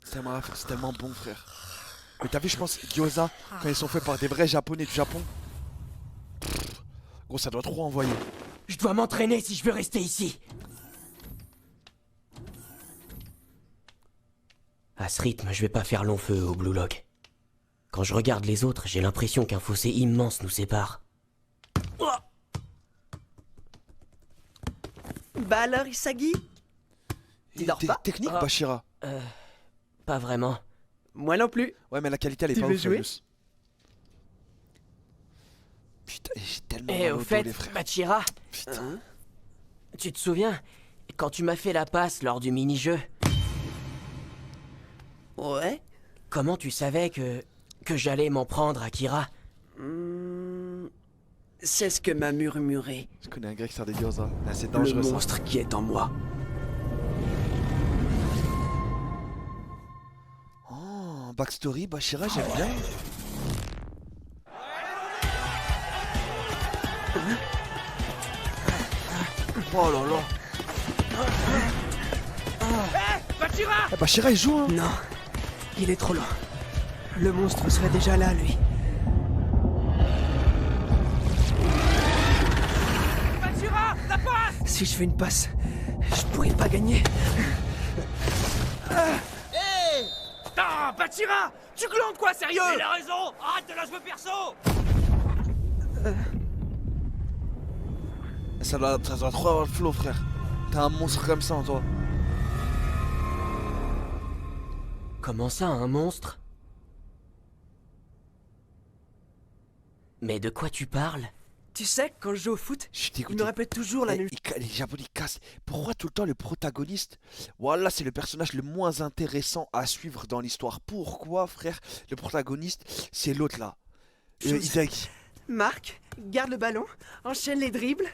C'est tellement bon, frère. Mais t'as vu, je pense, gyoza, quand ils sont faits par des vrais japonais du Japon. Gros, ça doit trop envoyer. Je dois m'entraîner si je veux rester ici. À ce rythme, je vais pas faire long feu au Blue Lock. Quand je regarde les autres, j'ai l'impression qu'un fossé immense nous sépare. Bah alors, Isagi? Tu dors pas? Technique, Bachira? Pas vraiment. Moi non plus. Ouais, mais la qualité, elle est Tu pas veux ouf, jouer? Yous. Putain, j'ai tellement Et mal au au dos, fait, les frères. Bachira, Putain. tu te souviens quand tu m'as fait la passe lors du mini-jeu? Ouais. Comment tu savais que j'allais m'en prendre à Kira? C'est ce que m'a murmuré Je connais un gars qui sert des gyoza. Là, c'est le dangereux, ça. monstre qui est en moi. En backstory, Bashira, j'aime bien. Oh là là. Bashira! Bashira, il joue, hein? Non, il est trop loin. Le monstre serait déjà là, lui. Bashira, la passe! Si je fais une passe, je pourrais pas gagner. Hé! Putain, Bashira! Tu glandes quoi, sérieux? Il a raison! Arrête de la jouer perso! Ça doit trop avoir le flow, frère. T'as un monstre comme ça en toi. Comment ça, un monstre? Mais de quoi tu parles? Tu sais, quand je joue au foot, il me répète toujours la même chose. Les Japonais cassent. Pourquoi tout le temps le protagoniste? Voilà, c'est le personnage le moins intéressant à suivre dans l'histoire. Pourquoi, frère? Le protagoniste, c'est l'autre là. Isagi. Marc, garde le ballon, enchaîne les dribbles.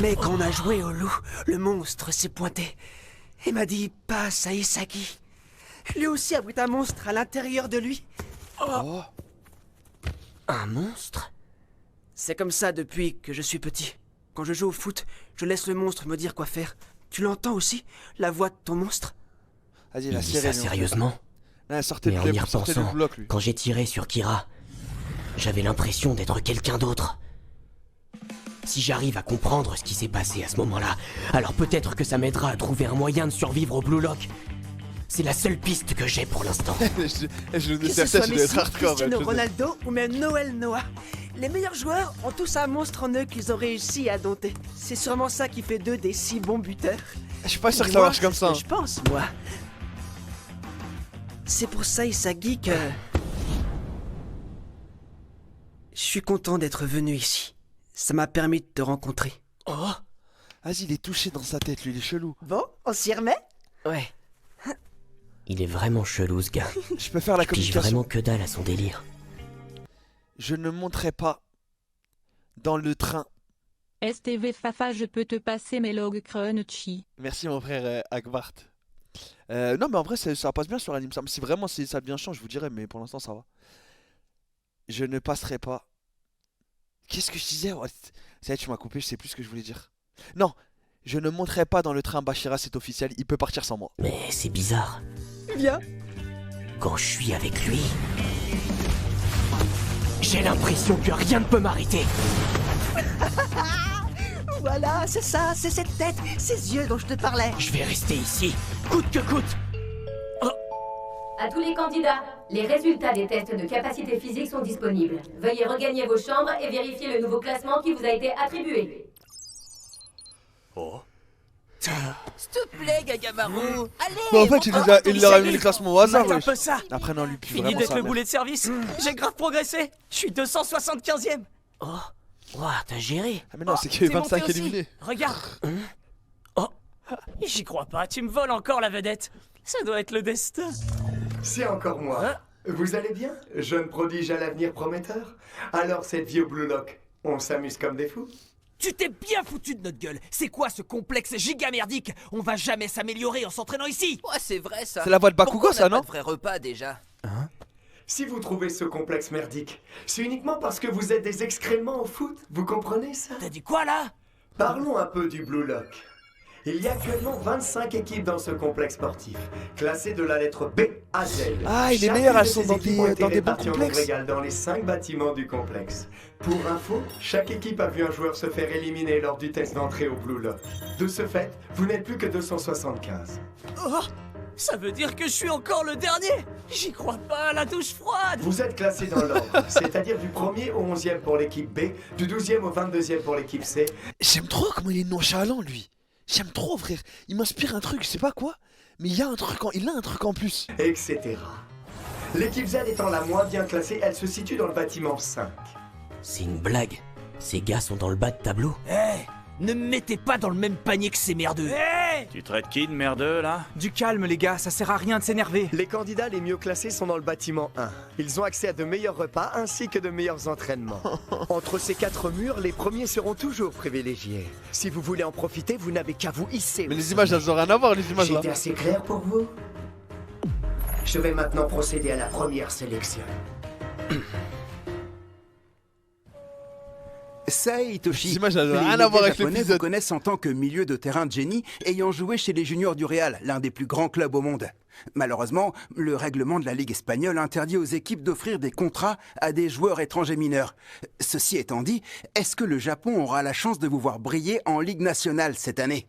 Mais quand on a joué au loup, le monstre s'est pointé et m'a dit passe à Isagi. Lui aussi abrite un monstre à l'intérieur de lui. Oh. Un monstre? C'est comme ça depuis que je suis petit. Quand je joue au foot, je laisse le monstre me dire quoi faire. Tu l'entends aussi, la voix de ton monstre? Vas-y, il dit ça sérieusement? Sortez mais en y repensant, quand j'ai tiré sur Kira, j'avais l'impression d'être quelqu'un d'autre. Si j'arrive à comprendre ce qui s'est passé à ce moment-là, alors peut-être que ça m'aidera à trouver un moyen de survivre au Blue Lock. C'est la seule piste que j'ai pour l'instant. Que ce soit Messi, Cristiano Ronaldo ou même Noël Noah, les meilleurs joueurs ont tous un monstre en eux qu'ils ont réussi à dompter. C'est sûrement ça qui fait d'eux des si bons buteurs. Je suis pas sûr que ça marche comme ça. Je pense, moi. C'est pour ça, Isagi, que... Je suis content d'être venu ici. Ça m'a permis de te rencontrer. Oh! Vas-y, il est touché dans sa tête, lui, il est chelou. Bon, on s'y remet? Ouais. Il est vraiment chelou, ce gars. Je peux faire la communication. Je pige vraiment que dalle à son délire. Je ne monterai pas dans le train. STV Fafa, je peux te passer mes logs crunchy. Merci mon frère Akbart. Non mais en vrai ça passe bien sur l'anime. Si vraiment ça devient chiant, je vous dirais, mais pour l'instant ça va. Je ne passerai pas. Qu'est-ce que je disais? Ça y est, tu m'as coupé, je sais plus ce que je voulais dire. Non, je ne monterai pas dans le train Bashira, c'est officiel, il peut partir sans moi. Mais c'est bizarre. Viens. Quand je suis avec lui, j'ai l'impression que rien ne peut m'arrêter. Voilà, c'est ça, c'est cette tête, ces yeux dont je te parlais. Je vais rester ici, coûte que coûte. À tous les candidats, les résultats des tests de capacité physique sont disponibles. Veuillez regagner vos chambres et vérifier le nouveau classement qui vous a été attribué. Oh. S'il te plaît, Gagamaru. Allez. Mais en fait, il leur a mis le classement au hasard. Un peu ça. Après non, lui plus Fini vraiment d'être ça. le boulet de service. J'ai grave progressé. Je suis 275ème. Oh, ouah, t'as géré. Ah mais non, c'est qu'il y a 25 monté éliminés. Aussi. Regarde. Oh, j'y crois pas. Tu me voles encore la vedette. Ça doit être le destin. C'est encore moi. Vous allez bien? Jeune prodige à l'avenir prometteur? Alors cette vie au Blue Lock, on s'amuse comme des fous? Tu t'es bien foutu de notre gueule. C'est quoi ce complexe giga merdique? On va jamais s'améliorer en s'entraînant ici. Ouais, c'est vrai ça. C'est la voix de Bakugo, ça, non? Pas de vrai repas déjà. Si vous trouvez ce complexe merdique, c'est uniquement parce que vous êtes des excréments au foot. Vous comprenez ça? T'as dit quoi là? Parlons un peu du Blue Lock. Il y a actuellement 25 équipes dans ce complexe sportif, classées de la lettre B à Z. Ah, il est meilleur, elles sont dans des bons complexes. Dans les 5 bâtiments du complexe. Pour info, chaque équipe a vu un joueur se faire éliminer lors du test d'entrée au Blue Lock. De ce fait, vous n'êtes plus que 275. Oh, ça veut dire que je suis encore le dernier. J'y crois pas, la douche froide. Vous êtes classés dans l'ordre, c'est-à-dire du 1er au 11e pour l'équipe B, du 12e au 22e pour l'équipe C. J'aime trop comment il est nonchalant, lui. J'aime trop, frère. Il m'inspire un truc, je sais pas quoi, mais il a un truc en plus. Etc. L'équipe Z étant la moins bien classée, elle se situe dans le bâtiment 5. C'est une blague. Ces gars sont dans le bas de tableau. Hé, ne me mettez pas dans le même panier que ces merdeux. Hé, gagner! Tu traites qui de merdeux, là? Du calme, les gars, ça sert à rien de s'énerver. Les candidats les mieux classés sont dans le bâtiment 1. Ils ont accès à de meilleurs repas ainsi que de meilleurs entraînements. Entre ces 4 murs, les premiers seront toujours privilégiés. Si vous voulez en profiter, vous n'avez qu'à vous hisser. Mais les images, elles n'ont rien à voir, les images là. J'étais assez clair pour vous? Je vais maintenant procéder à la première sélection. Sei Itoshi, les images, elles n'ont les rien à voir avec Japonais l'épisode. vous connaissent en tant que milieu de terrain de génie, ayant joué chez les juniors du Real, l'un des plus grands clubs au monde. Malheureusement, le règlement de la Ligue espagnole interdit aux équipes d'offrir des contrats à des joueurs étrangers mineurs. Ceci étant dit, est-ce que le Japon aura la chance de vous voir briller en Ligue nationale cette année?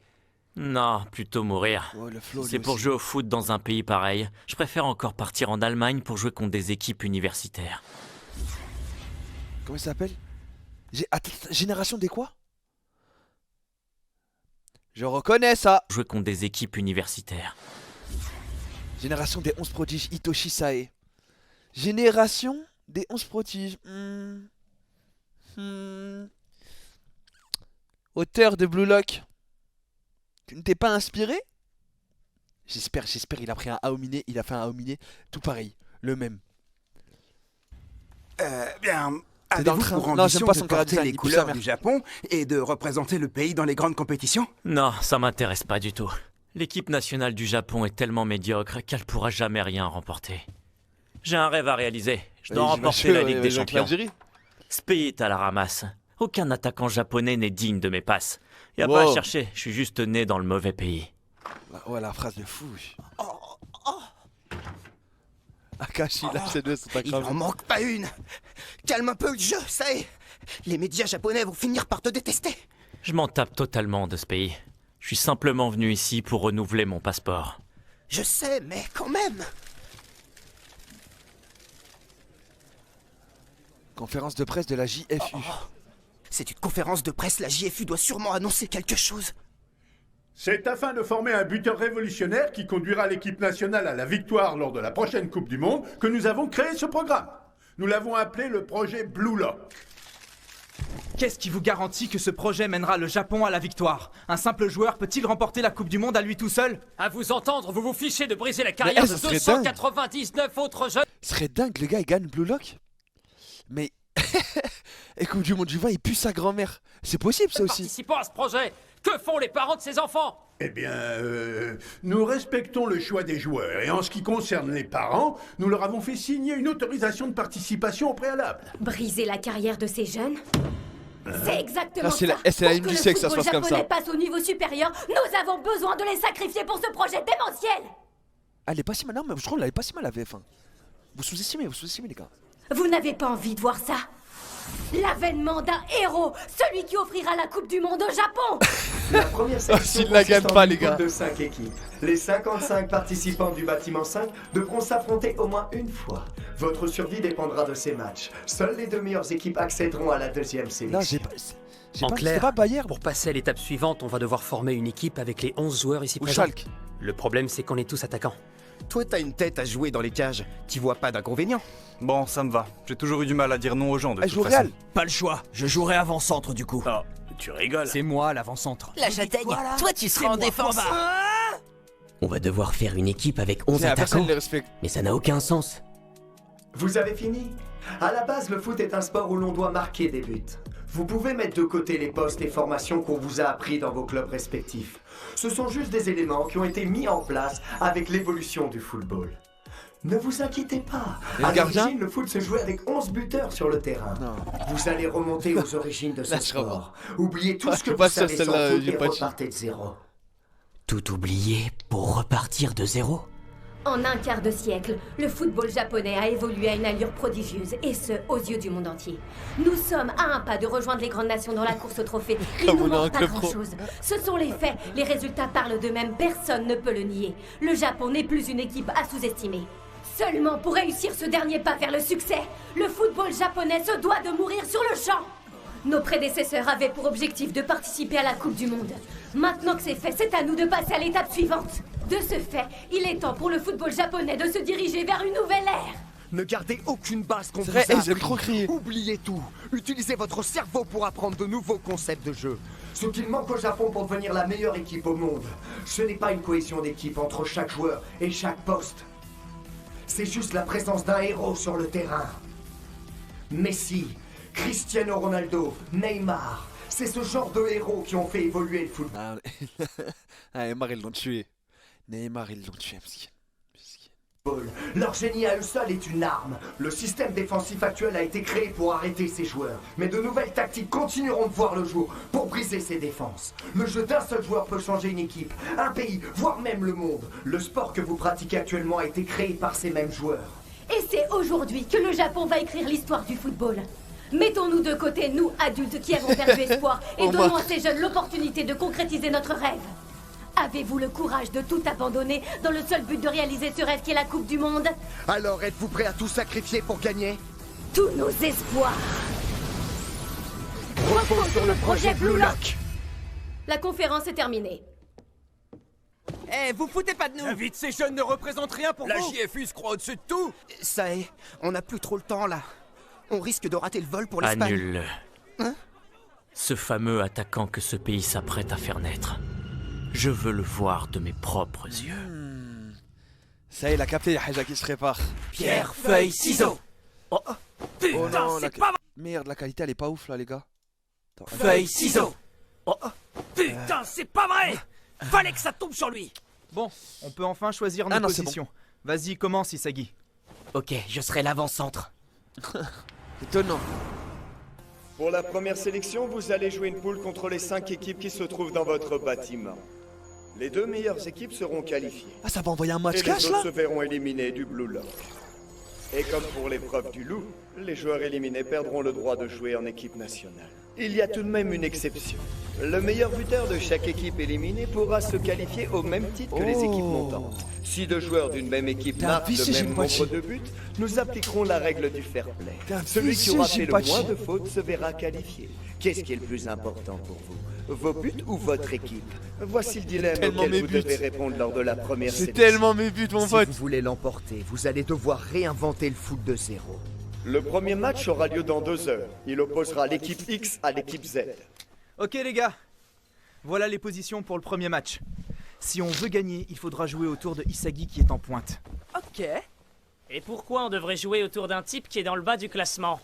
Non, plutôt mourir. Ouais, le flow, C'est lui pour aussi. jouer au foot dans un pays pareil. Je préfère encore partir en Allemagne pour jouer contre des équipes universitaires. Comment ça s'appelle? Attends, génération des quoi? Je reconnais ça. Jouer contre des équipes universitaires. Génération des 11 prodiges, Hitoshi Sae. Génération des 11 prodiges. Auteur de Blue Lock. Tu ne t'es pas inspiré? J'espère, il a pris un Aomine, il a fait un Aomine, tout pareil, le même. Bien... T'es dans le Avez-vous train? pour Non, ambition j'aime pas de son porter caractère, les il pue sa couleurs mère. du Japon et de représenter le pays dans les grandes compétitions? Non, ça m'intéresse pas du tout. L'équipe nationale du Japon est tellement médiocre qu'elle pourra jamais rien remporter. J'ai un rêve à réaliser. Je dois remporter la Ligue des Champions. Ce pays est à la ramasse. Aucun attaquant japonais n'est digne de mes passes. Y a pas à chercher, je suis juste né dans le mauvais pays. Ouais, la phrase de fou. Akashi, là, ces deux sont Il en manque pas une. Calme un peu le jeu, ça y est. Les médias japonais vont finir par te détester. Je m'en tape totalement de ce pays. Je suis simplement venu ici pour renouveler mon passeport. Je sais, mais quand même. Conférence de presse de la JFU. C'est une conférence de presse, la JFU doit sûrement annoncer quelque chose. C'est afin de former un buteur révolutionnaire qui conduira l'équipe nationale à la victoire lors de la prochaine Coupe du Monde que nous avons créé ce programme. Nous l'avons appelé le projet Blue Lock. Qu'est-ce qui vous garantit que ce projet mènera le Japon à la victoire? Un simple joueur peut-il remporter la Coupe du Monde à lui tout seul? À vous entendre, vous vous fichez de briser la carrière de ça serait 299 autres jeunes. Ce serait dingue, le gars, il gagne Blue Lock. Mais... Et Coupe du Monde du vin, il pue sa grand-mère. C'est possible, ça aussi. Participant à ce projet, que font les parents de ces enfants? Eh bien, nous respectons le choix des joueurs. Et en ce qui concerne les parents, nous leur avons fait signer une autorisation de participation au préalable. Briser la carrière de ces jeunes? C'est exactement c'est ça. la ligne du sexe, ça se passe comme ça. Pour que le football japonais passe au niveau supérieur, nous avons besoin de les sacrifier pour ce projet démentiel. Elle est pas si mal, non, mais je crois qu'elle est pas si mal la VF1. Vous sous-estimez les gars. Vous n'avez pas envie de voir ça? L'avènement d'un héros, celui qui offrira la Coupe du Monde au Japon. La première section s'il la gagne pas, les gars. de 5 équipes. Les 55 participants du bâtiment 5 devront s'affronter au moins une fois. Votre survie dépendra de ces matchs. Seules les 2 meilleures équipes accéderont à la deuxième sélection. En clair, pour passer à l'étape suivante, on va devoir former une équipe avec les 11 joueurs ici présents. Schalke. Le problème, c'est qu'on est tous attaquants. Toi, t'as une tête à jouer dans les cages. Tu vois pas d'inconvénient? Bon, ça me va. J'ai toujours eu du mal à dire non aux gens de toute joue façon. Real. Pas le choix, je jouerai avant-centre du coup. Oh, tu rigoles. C'est moi l'avant-centre. La châtaigne, toi tu seras en défense. On va devoir faire une équipe avec 11 attaquants. Personne ne les respecte. Mais ça n'a aucun sens. Vous avez fini? À la base, le foot est un sport où l'on doit marquer des buts. Vous pouvez mettre de côté les postes et formations qu'on vous a appris dans vos clubs respectifs. Ce sont juste des éléments qui ont été mis en place avec l'évolution du football. Ne vous inquiétez pas. À l'origine, le foot se jouait avec 11 buteurs sur le terrain. Vous allez remonter aux origines de ce sport. Oubliez tout ce que vous savez sur le foot et repartez de zéro. Tout oublier pour repartir de zéro? En un quart de siècle, le football japonais a évolué à une allure prodigieuse, et ce, aux yeux du monde entier. Nous sommes à un pas de rejoindre les grandes nations dans la course au trophée. Il nous manque pas grand-chose. Ce sont les faits, les résultats parlent d'eux-mêmes, personne ne peut le nier. Le Japon n'est plus une équipe à sous-estimer. Seulement pour réussir ce dernier pas vers le succès, le football japonais se doit de mourir sur le champ. Nos prédécesseurs avaient pour objectif de participer à la Coupe du Monde. Maintenant que c'est fait, c'est à nous de passer à l'étape suivante. De ce fait, il est temps pour le football japonais de se diriger vers une nouvelle ère. Ne gardez aucune base qu'on vous vrai, a ils aiment trop crier. Oubliez tout. Utilisez votre cerveau pour apprendre de nouveaux concepts de jeu. Ce qu'il manque au Japon pour devenir la meilleure équipe au monde, ce n'est pas une cohésion d'équipe entre chaque joueur et chaque poste. C'est juste la présence d'un héros sur le terrain. Messi, Cristiano Ronaldo, Neymar, c'est ce genre de héros qui ont fait évoluer le football. Neymar, ils l'ont tué. Neymar, ils l'ont tué, miskin. Leur génie à eux seuls est une arme. Le système défensif actuel a été créé pour arrêter ces joueurs. Mais de nouvelles tactiques continueront de voir le jour pour briser ces défenses. Le jeu d'un seul joueur peut changer une équipe, un pays, voire même le monde. Le sport que vous pratiquez actuellement a été créé par ces mêmes joueurs. Et c'est aujourd'hui que le Japon va écrire l'histoire du football. Mettons-nous de côté, nous, adultes qui avons perdu espoir, et donnons à ces jeunes l'opportunité de concrétiser notre rêve. Avez-vous le courage de tout abandonner dans le seul but de réaliser ce rêve qui est la Coupe du Monde? Alors êtes-vous prêts à tout sacrifier pour gagner? Tous nos espoirs reposent sur le projet Blue Lock. La conférence est terminée. Eh, vous foutez pas de nous! La vie de ces jeunes ne représente rien pour La vous! La JFU se croit au-dessus de tout! Ça y est, on n'a plus trop le temps là. On risque de rater le vol pour l'Espagne. Annule-le. Hein? Ce fameux attaquant que ce pays s'apprête à faire naître. Je veux le voir de mes propres yeux. Ça y est, il a capté, il y a Haja qui se prépare. Pierre, feuille, ciseaux! Oh Putain, non, c'est pas... Merde, la qualité elle est pas ouf là, les gars. Attends, Feuille, ciseaux! Putain, c'est pas vrai! Fallait que ça tombe sur lui! Bon, on peut enfin choisir nos positions. Bon. Vas-y, commence, Isagi. Ok, je serai l'avant-centre. Étonnant. Pour la première sélection, vous allez jouer une poule contre les 5 équipes qui se trouvent dans votre bâtiment. Les 2 meilleures équipes seront qualifiées. Ah, ça va envoyer un match et cash les là? autres se verront éliminés du Blue Lock. Et comme pour l'épreuve du loup, les joueurs éliminés perdront le droit de jouer en équipe nationale. Il y a tout de même une exception. Le meilleur buteur de chaque équipe éliminée pourra se qualifier au même titre que les équipes montantes. Si 2 joueurs d'une même équipe marquent le même nombre de buts, nous appliquerons la règle du fair play. Celui qui aura fait le moins de fautes se verra qualifié. Qu'est-ce qui est le plus important pour vous? Vos buts ou votre équipe? Voici le dilemme auquel vous devez répondre lors de la première sélection. C'est tellement mes buts, mon pote. Si vous voulez l'emporter, vous allez devoir réinventer le foot de zéro. Le premier match aura lieu dans 2 heures. Il opposera l'équipe X à l'équipe Z. Ok les gars, voilà les positions pour le premier match. Si on veut gagner, il faudra jouer autour de Isagi qui est en pointe. Ok. Et pourquoi on devrait jouer autour d'un type qui est dans le bas du classement?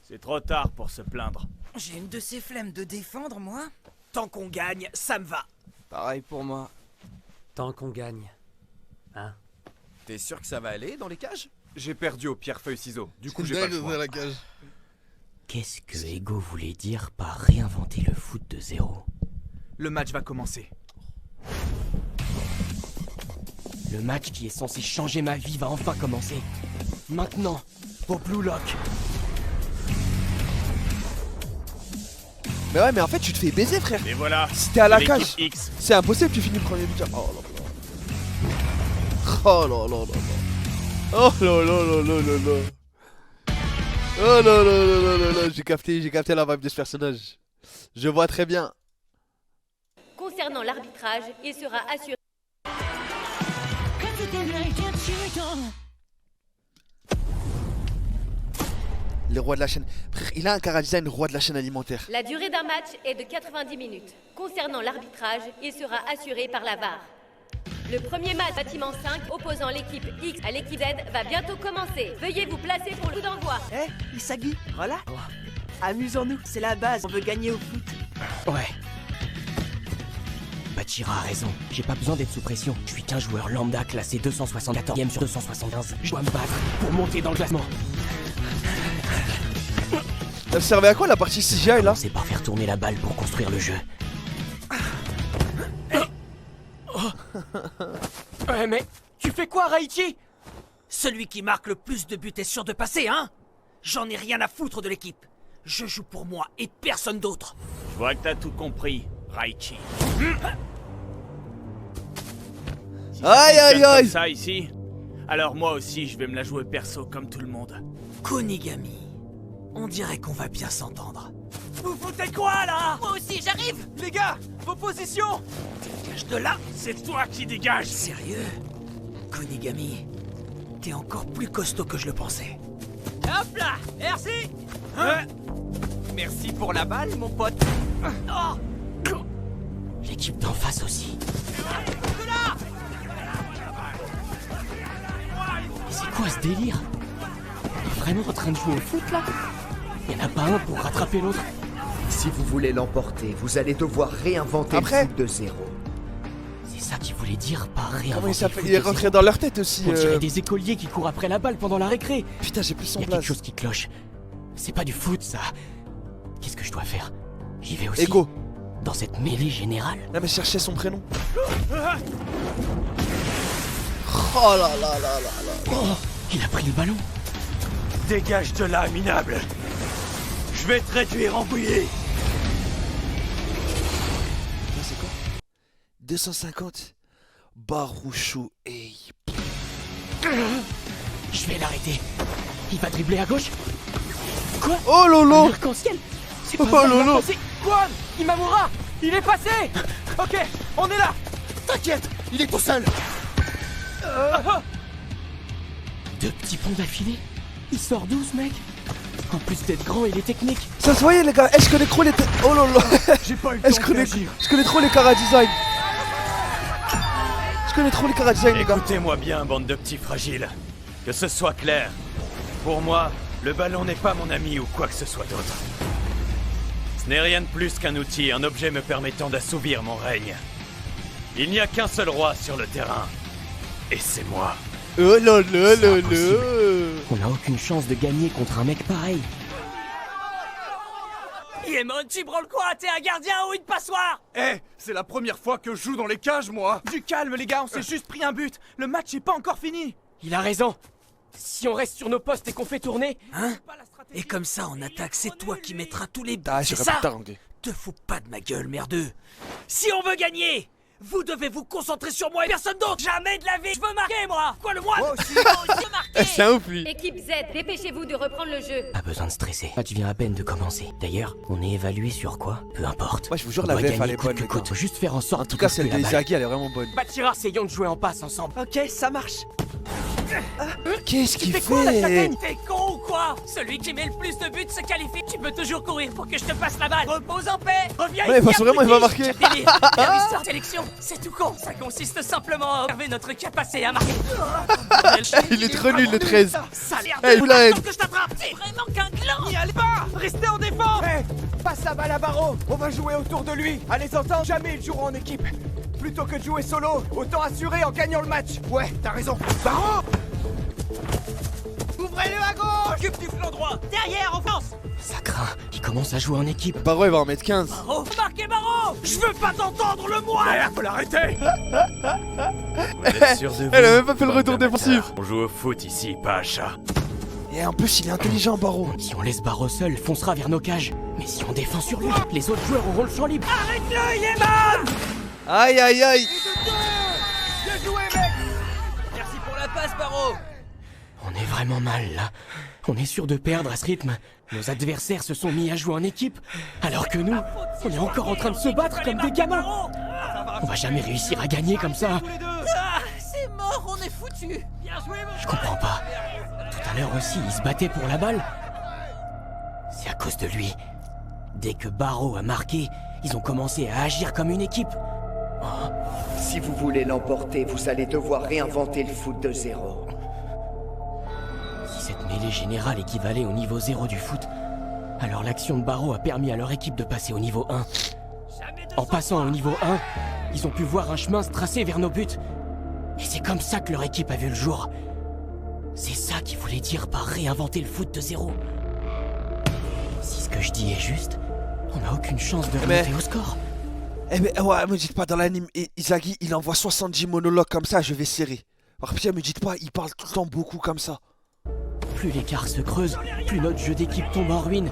C'est trop tard pour se plaindre. J'ai une de ces flemmes de défendre, moi. Tant qu'on gagne, ça me va. Pareil pour moi. Tant qu'on gagne. Hein? T'es sûr que ça va aller dans les cages? J'ai perdu au pierre-feuille-ciseaux. Du coup, j'ai pas le choix. La cage. Qu'est-ce que Ego voulait dire par réinventer le foot de zéro? Le match va commencer. Le match qui est censé changer ma vie va enfin commencer. Maintenant, au Blue Lock. Mais ouais, mais en fait, tu te fais baiser, frère. Et voilà. Si t'es à la cage, X. c'est impossible, tu finis le premier buteur. Oh là là. Oh là là là là. Oh là là là là là là. Oh là là là là là là. J'ai capté la vibe de ce personnage. Je vois très bien. Concernant l'arbitrage, il sera assuré. Les rois de la chaîne. Frère, il a un chara-design roi de la chaîne alimentaire. La durée d'un match est de 90 minutes. Concernant l'arbitrage, il sera assuré par la VAR. Le premier match bâtiment 5 opposant l'équipe X à l'équipe Z va bientôt commencer. Veuillez vous placer pour le coup d'envoi. Eh, Isagi, voilà. Amusons-nous, c'est la base, on veut gagner au foot. Ouais. Bachira a raison, j'ai pas besoin d'être sous pression. Je suis qu'un joueur lambda classé 274ème sur 275. Je dois me battre pour monter dans le classement. Ça servait à quoi la partie CGI là? C'est par faire tourner la balle pour construire le jeu. Ouais, mais tu fais quoi, Raichi? Celui qui marque le plus de buts est sûr de passer, hein? J'en ai rien à foutre de l'équipe. Je joue pour moi et personne d'autre. Je vois que t'as tout compris, Raichi. Aïe aïe aïe! Comme ça ici, alors moi aussi je vais me la jouer perso comme tout le monde. Kunigami, on dirait qu'on va bien s'entendre. Vous foutez quoi là? Moi aussi, j'arrive! Les gars, vos positions! Dégage de là! C'est toi qui dégages! Sérieux? Kunigami, T'es encore plus costaud que je le pensais. Hop là, merci. Merci pour la balle, mon pote. L'équipe d'en face aussi. Mais c'est quoi ce délire? On est vraiment en train de jouer au foot là? Y'en a pas un pour rattraper l'autre? Si vous voulez l'emporter, vous allez devoir réinventer le foot de zéro. C'est ça qu'il voulait dire par réinventer. Comment il s'appelle? Il est rentré dans leur tête aussi. On dirait des écoliers qui courent après la balle pendant la récré. Putain, j'ai plus son Il y a place. quelque chose qui cloche. C'est pas du foot ça. Qu'est-ce que je dois faire? J'y vais aussi. Ego. Dans cette mêlée générale. Non mais cherchez son prénom. Oh là là là là là. Oh, il a pris le ballon. Dégage de là, minable. Je vais te réduire en bouillie. C'est quoi? 250 Barouchou et... Je vais l'arrêter. Il va dribbler à gauche. Quoi? Oh lolo! Un arc-en-ciel. C'est pas Oh ça, il lolo! va passer. Juan, Imamura, il est passé. Ok, on est là. T'inquiète, il est tout seul. Deux petits ponts d'affilée. Il sort d'où ce mec? En plus d'être grand, il est technique. Ça se voyait les gars, je connais trop les... Oh lolo! J'ai pas eu le temps Je connais trop les cara design. Je connais trop les cara design les gars. Écoutez-moi bien, bande de petits fragiles. Que ce soit clair. Pour moi, le ballon n'est pas mon ami ou quoi que ce soit d'autre. Ce n'est rien de plus qu'un outil, un objet me permettant d'assouvir mon règne. Il n'y a qu'un seul roi sur le terrain. Et c'est moi. Oh là là là là. On n'a aucune chance de gagner contre un mec pareil. Yémon, tu branles quoi? T'es un gardien ou une passoire? C'est la première fois que je joue dans les cages, moi. Du calme, les gars, on s'est juste pris un but. Le match est pas encore fini. Il a raison. Si on reste sur nos postes et qu'on fait tourner... Hein? Et comme ça, on attaque, c'est toi qui mettras tous les buts, Ah, c'est j'aurais ça? pu t'arranger. Te fous pas de ma gueule, merdeux. Si on veut gagner, vous devez vous concentrer sur moi et personne d'autre. Jamais de la vie. Je veux marquer, moi. Quoi, le moine? aussi. C'est un ouf lui. Équipe Z, dépêchez-vous de reprendre le jeu. Pas besoin de stresser. Le match vient à peine de commencer. D'ailleurs, on est évalué sur quoi? Peu importe. Moi je vous jure On la doit VF gagner elle est coûte bonne que les coûte. gars. Faut juste faire en sorte En tout cas celle de Izagi elle est vraiment bonne. Bachira, essayons de jouer en passe ensemble. Ok, ça marche. Qu'est-ce qu'il fais quoi, la fait? châtaigne? T'es con ou quoi? Celui qui met le plus de buts se qualifie. Tu peux toujours courir pour que je te passe la balle. Repose en paix. Reviens Ouais, ici, parce que vraiment, il va abruti. marquer. Quel délire. Bienvenue sur sélection. C'est tout con. Ça consiste simplement à observer notre capacité à marquer. Il est trop nul le 13. Ça a l'air Hey, de vous la haine. que je t'attrape. C'est vraiment qu'un gland. N'y allez pas. Restez en défense. Passe la balle à Barreau. On va jouer autour de lui. À les entendre, jamais ils joueront en équipe. Plutôt que de jouer solo, autant assurer en gagnant le match. Ouais, t'as raison. Barreau. Ouvrez-le à gauche. Occupe du flanc droit. Derrière, offense. Ça craint. Il commence à jouer en équipe. Barreau il va en mettre 15. Barreau, marquez Barreau. Je veux pas t'entendre le moine. Faut l'arrêter. Vous êtes sûr de vous? Elle a même pas fait le retour défensif. On joue au foot ici, pas à chat. Et en plus il est intelligent Barreau. Si on laisse Barreau seul, il foncera vers nos cages. Mais si on défend sur lui, les autres joueurs auront le champ libre. Arrête-le, Yéman. Aïe aïe aïe. Bien joué, mec. Merci pour la passe, Barreau. On est vraiment mal là. On est sûr de perdre à ce rythme. Nos adversaires se sont mis à jouer en équipe, alors que nous, on est encore en train de se battre comme des gamins. On va jamais réussir à gagner comme ça. Ah, c'est mort, on est foutu. Bien joué, mon Je comprends pas. Tout à l'heure aussi, il se battait pour la balle. C'est à cause de lui. Dès que Barreau a marqué, ils ont commencé à agir comme une équipe. Oh. Si vous voulez l'emporter, vous allez devoir réinventer le foot de zéro. Si cette mêlée générale équivalait au niveau 0 du foot, alors l'action de Barreau a permis à leur équipe de passer au niveau 1. En passant au niveau 1, ils ont pu voir un chemin se tracer vers nos buts. Et c'est comme ça que leur équipe a vu le jour. C'est ça qu'ils voulaient dire par réinventer le foot de zéro. Si ce que je dis est juste, on n'a aucune chance de remonter au score. Eh mais ouais, me dites pas dans l'anime, Izagi il envoie 70 monologues comme ça, je vais serrer. Alors putain, me dites pas, il parle tout le temps beaucoup comme ça. Plus l'écart se creuse, plus notre jeu d'équipe tombe en ruine.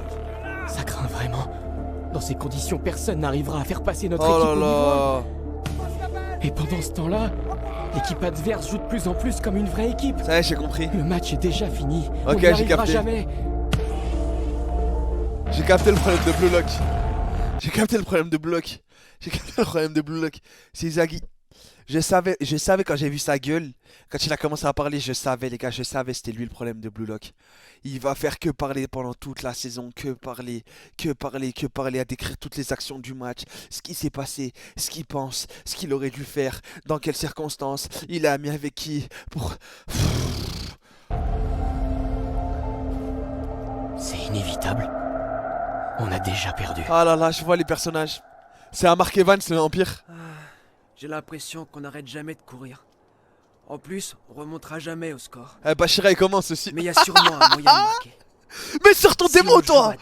Ça craint vraiment. Dans ces conditions, personne n'arrivera à faire passer notre équipe au niveau 1. Et pendant ce temps-là, l'équipe adverse joue de plus en plus comme une vraie équipe. Ça y est, j'ai compris. Le match est déjà fini. Ok, On n'y j'ai arrivera capté. jamais. J'ai capté le problème de Blue Lock. J'ai capté le problème de bloc. J'ai capté le problème de Blue Lock. C'est Izagi. Je savais quand j'ai vu sa gueule, quand il a commencé à parler, je savais les gars, je savais c'était lui le problème de Blue Lock. Il va faire que parler pendant toute la saison, que parler, à décrire toutes les actions du match, ce qui s'est passé, ce qu'il pense, ce qu'il aurait dû faire, dans quelles circonstances, il est ami avec qui, pour... C'est inévitable. On a déjà perdu. Ah là là, je vois les personnages. C'est un Mark Evans, le Empire. J'ai l'impression qu'on n'arrête jamais de courir. En plus, on remontera jamais au score. Bashira, il commence aussi. Mais il y a sûrement un moyen de marquer. Mais sors ton démon, toi.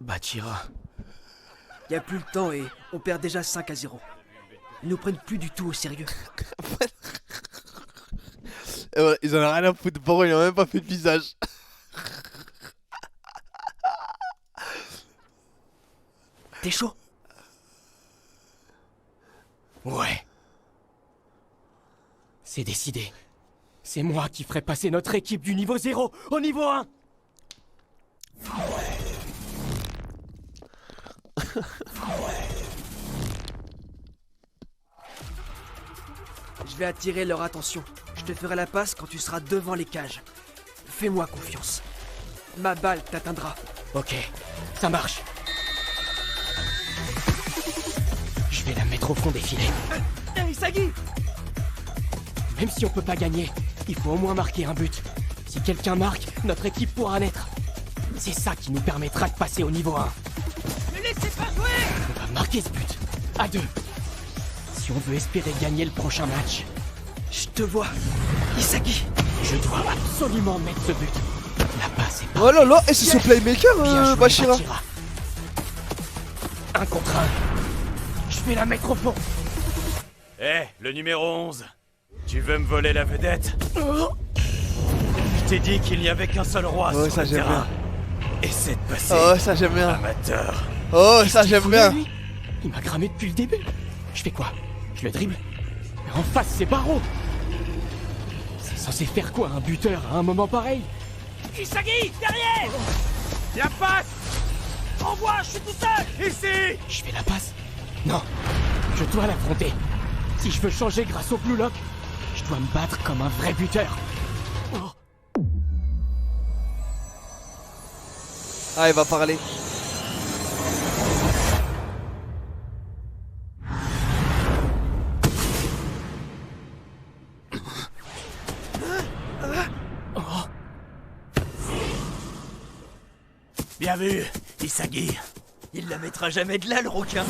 Bachira. Il n'y a plus le temps et on perd déjà 5-0. Ils nous prennent plus du tout au sérieux. Ils en ont rien à foutre. Pour eux, ils n'ont même pas fait de visage. T'es chaud? Ouais. C'est décidé. C'est moi qui ferai passer notre équipe du niveau 0 au niveau 1. Je vais attirer leur attention. Je te ferai la passe quand tu seras devant les cages. Fais-moi confiance. Ma balle t'atteindra. Ok, ça marche. Je vais la mettre au fond des filets. Isagi! Même si on peut pas gagner, il faut au moins marquer un but. Si quelqu'un marque, notre équipe pourra naître. C'est ça qui nous permettra de passer au niveau 1. Ne laissez pas jouer! On va marquer ce but. À 2. Si on veut espérer gagner le prochain match. Je te vois, Isagi. Je dois absolument mettre ce but. La passe est parfaite. Oh là là, et c'est ce playmaker, Bashira. Un contre un. Je vais la mettre au fond. Le numéro 11. Tu veux me voler la vedette? Je t'ai dit qu'il n'y avait qu'un seul roi sur ça le j'aime terrain. bien. Essaie de passer. Oh, ça j'aime bien. Amateur. Oh, ça j'aime bien. Lui, il m'a cramé depuis le début. Je fais quoi? Je le dribble? Mais en face, c'est Barreau. C'est censé faire quoi un buteur à un moment pareil? Isagi, derrière! La passe! Envoie, je suis tout seul! Ici! Je fais la passe? Non, je dois l'affronter. Si je veux changer grâce au Blue Lock, je dois me battre comme un vrai buteur. Oh. Ah, il va parler. Bien vu, Isagi. Il la mettra jamais de là, le requin.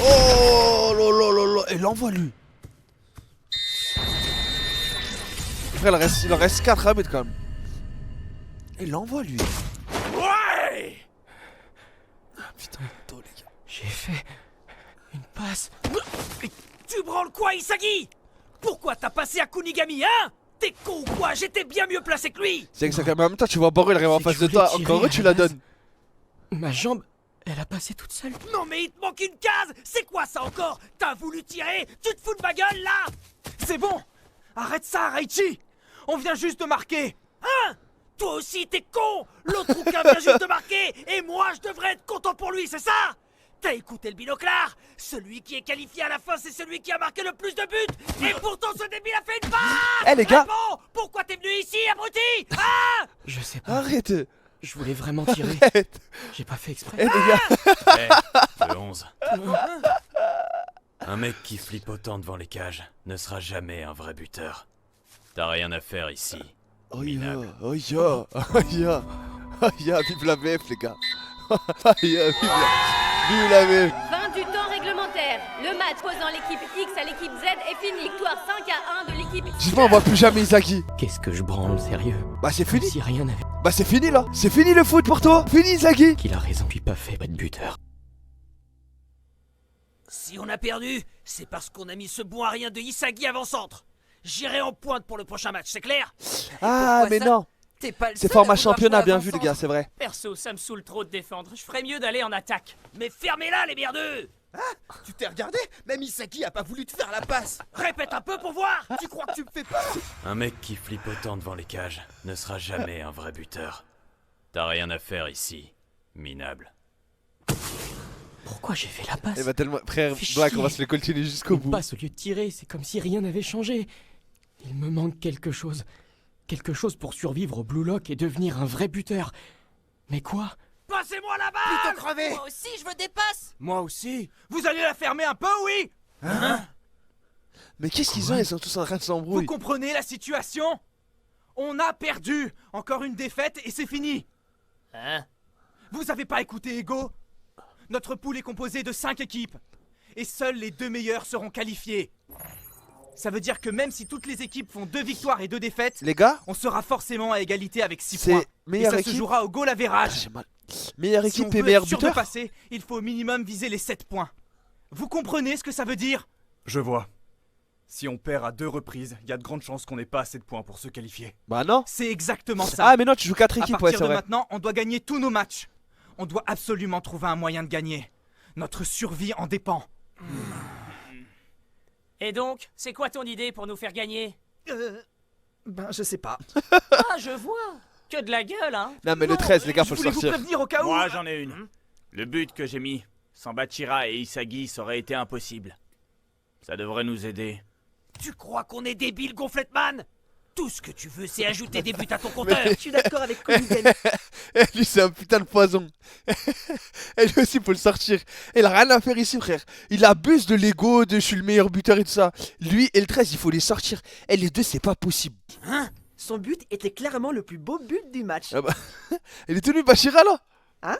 Oh là là là là. Et l'envoie lui. Frère, il en reste 4 à mettre quand même. Et l'envoie lui. Ouais! Putain, les gars. J'ai fait une passe. Tu branles quoi, Isagi? Pourquoi t'as passé à Kunigami, hein? T'es con ou quoi? J'étais bien mieux placé que lui! C'est que en même temps, tu vois Boré, il arrive en face de toi. Encore heureux, tu la donnes. Ma jambe, elle a passé toute seule. Non mais il te manque une case! C'est quoi ça encore? T'as voulu tirer? Tu te fous de ma gueule, là? C'est bon! Arrête ça, Raichi! On vient juste de marquer! Hein? Toi aussi, t'es con! L'autre rouquin vient juste de marquer! Et moi, je devrais être content pour lui, c'est ça? T'as écouté le binoclard? Celui qui est qualifié à la fin, c'est celui qui a marqué le plus de buts! Et pourtant, ce débile a fait une passe! Eh les gars! Bon, pourquoi t'es venu ici, abruti? Ah! Je sais pas. Arrête! Je voulais vraiment tirer. Arrête. J'ai pas fait exprès. Eh les gars! Le 11. Un mec qui flippe autant devant les cages ne sera jamais un vrai buteur. T'as rien à faire ici. Oh ya, oh ya, oh ya, oh ya, vive la VF les gars. Oh ya, vive la VF. Fin du temps réglementaire. Le match posant l'équipe X à l'équipe Z est fini. Victoire 5-1 de l'équipe X. Dis-moi, on voit plus jamais Isagi. Qu'est-ce que je branle, sérieux? Bah c'est fini. Si rien n'avait... Bah c'est fini là. C'est fini le foot pour toi. Fini Isagi. Qu'il a raison, puis pas fait, pas de buteur. Si on a perdu, c'est parce qu'on a mis ce bon à rien de Isagi avant-centre. J'irai en pointe pour le prochain match, c'est clair? Ah mais non. C'est format championnat, bien vu les gars, c'est vrai. Perso, ça me saoule trop de défendre. Je ferais mieux d'aller en attaque. Mais fermez-la, les merdeux! Ah, tu t'es regardé? Même Isagi a pas voulu te faire la passe. Répète un peu pour voir! Tu crois que tu me fais peur? Un mec qui flippe autant devant les cages ne sera jamais un vrai buteur. T'as rien à faire ici, minable. Pourquoi j'ai fait la passe? Eh bah tellement... Frère, Fais Black, chier. on va se le continuer jusqu'au bout. Une passe au lieu de tirer, c'est comme si rien n'avait changé. Il me manque quelque chose. Quelque chose pour survivre au Blue Lock et devenir un vrai buteur. Mais quoi? Passez-moi la balle! Plutôt crevé! Moi aussi, je veux des passes! Moi aussi. Vous allez la fermer un peu, oui? Mais qu'est-ce qu'ils ont? Ils sont tous en train de s'embrouiller. Vous comprenez la situation? On a perdu. Encore une défaite et c'est fini. Hein? Vous avez pas écouté Ego? Notre poule est composée de 5 équipes. Et seules les 2 meilleures seront qualifiées. Ça veut dire que même si toutes les équipes font 2 victoires et 2 défaites, les gars, on sera forcément à égalité avec 6 c'est points. Et meilleure ça équipe. se jouera au goal average. Meilleure Si on équipe et veut meilleur être sûr de buteur. passer, il faut au minimum viser les 7 points. Vous comprenez ce que ça veut dire? Je vois. Si on perd à 2 reprises, il y a de grandes chances qu'on n'ait pas assez de points pour se qualifier. Bah non. C'est exactement ça. Ah mais non, tu joues 4 équipes, À ouais, partir c'est de vrai. maintenant, on doit gagner tous nos matchs. On doit absolument trouver un moyen de gagner. Notre survie en dépend. Et donc, c'est quoi ton idée pour nous faire gagner? Ben, je sais pas. Ah, je vois. Que de la gueule, hein. Non mais le 13, les gars, faut le sortir. Prévenir au cas où. Moi, j'en ai une. Le but que j'ai mis, sans Bachira et Isagi, ça aurait été impossible. Ça devrait nous aider. Tu crois qu'on est débile, Gonfletman? Tout ce que tu veux, c'est ajouter des buts à ton compteur. Je suis d'accord avec Koulibaly. Lui, c'est un putain de poison. Et lui aussi, faut le sortir. Il a rien à faire ici, frère. Il abuse de l'ego, de je suis le meilleur buteur et tout ça. Lui et le 13, il faut les sortir. Et les deux, c'est pas possible. Hein? Son but était clairement le plus beau but du match. Ah bah... Il est tenu Bachira là. Hein?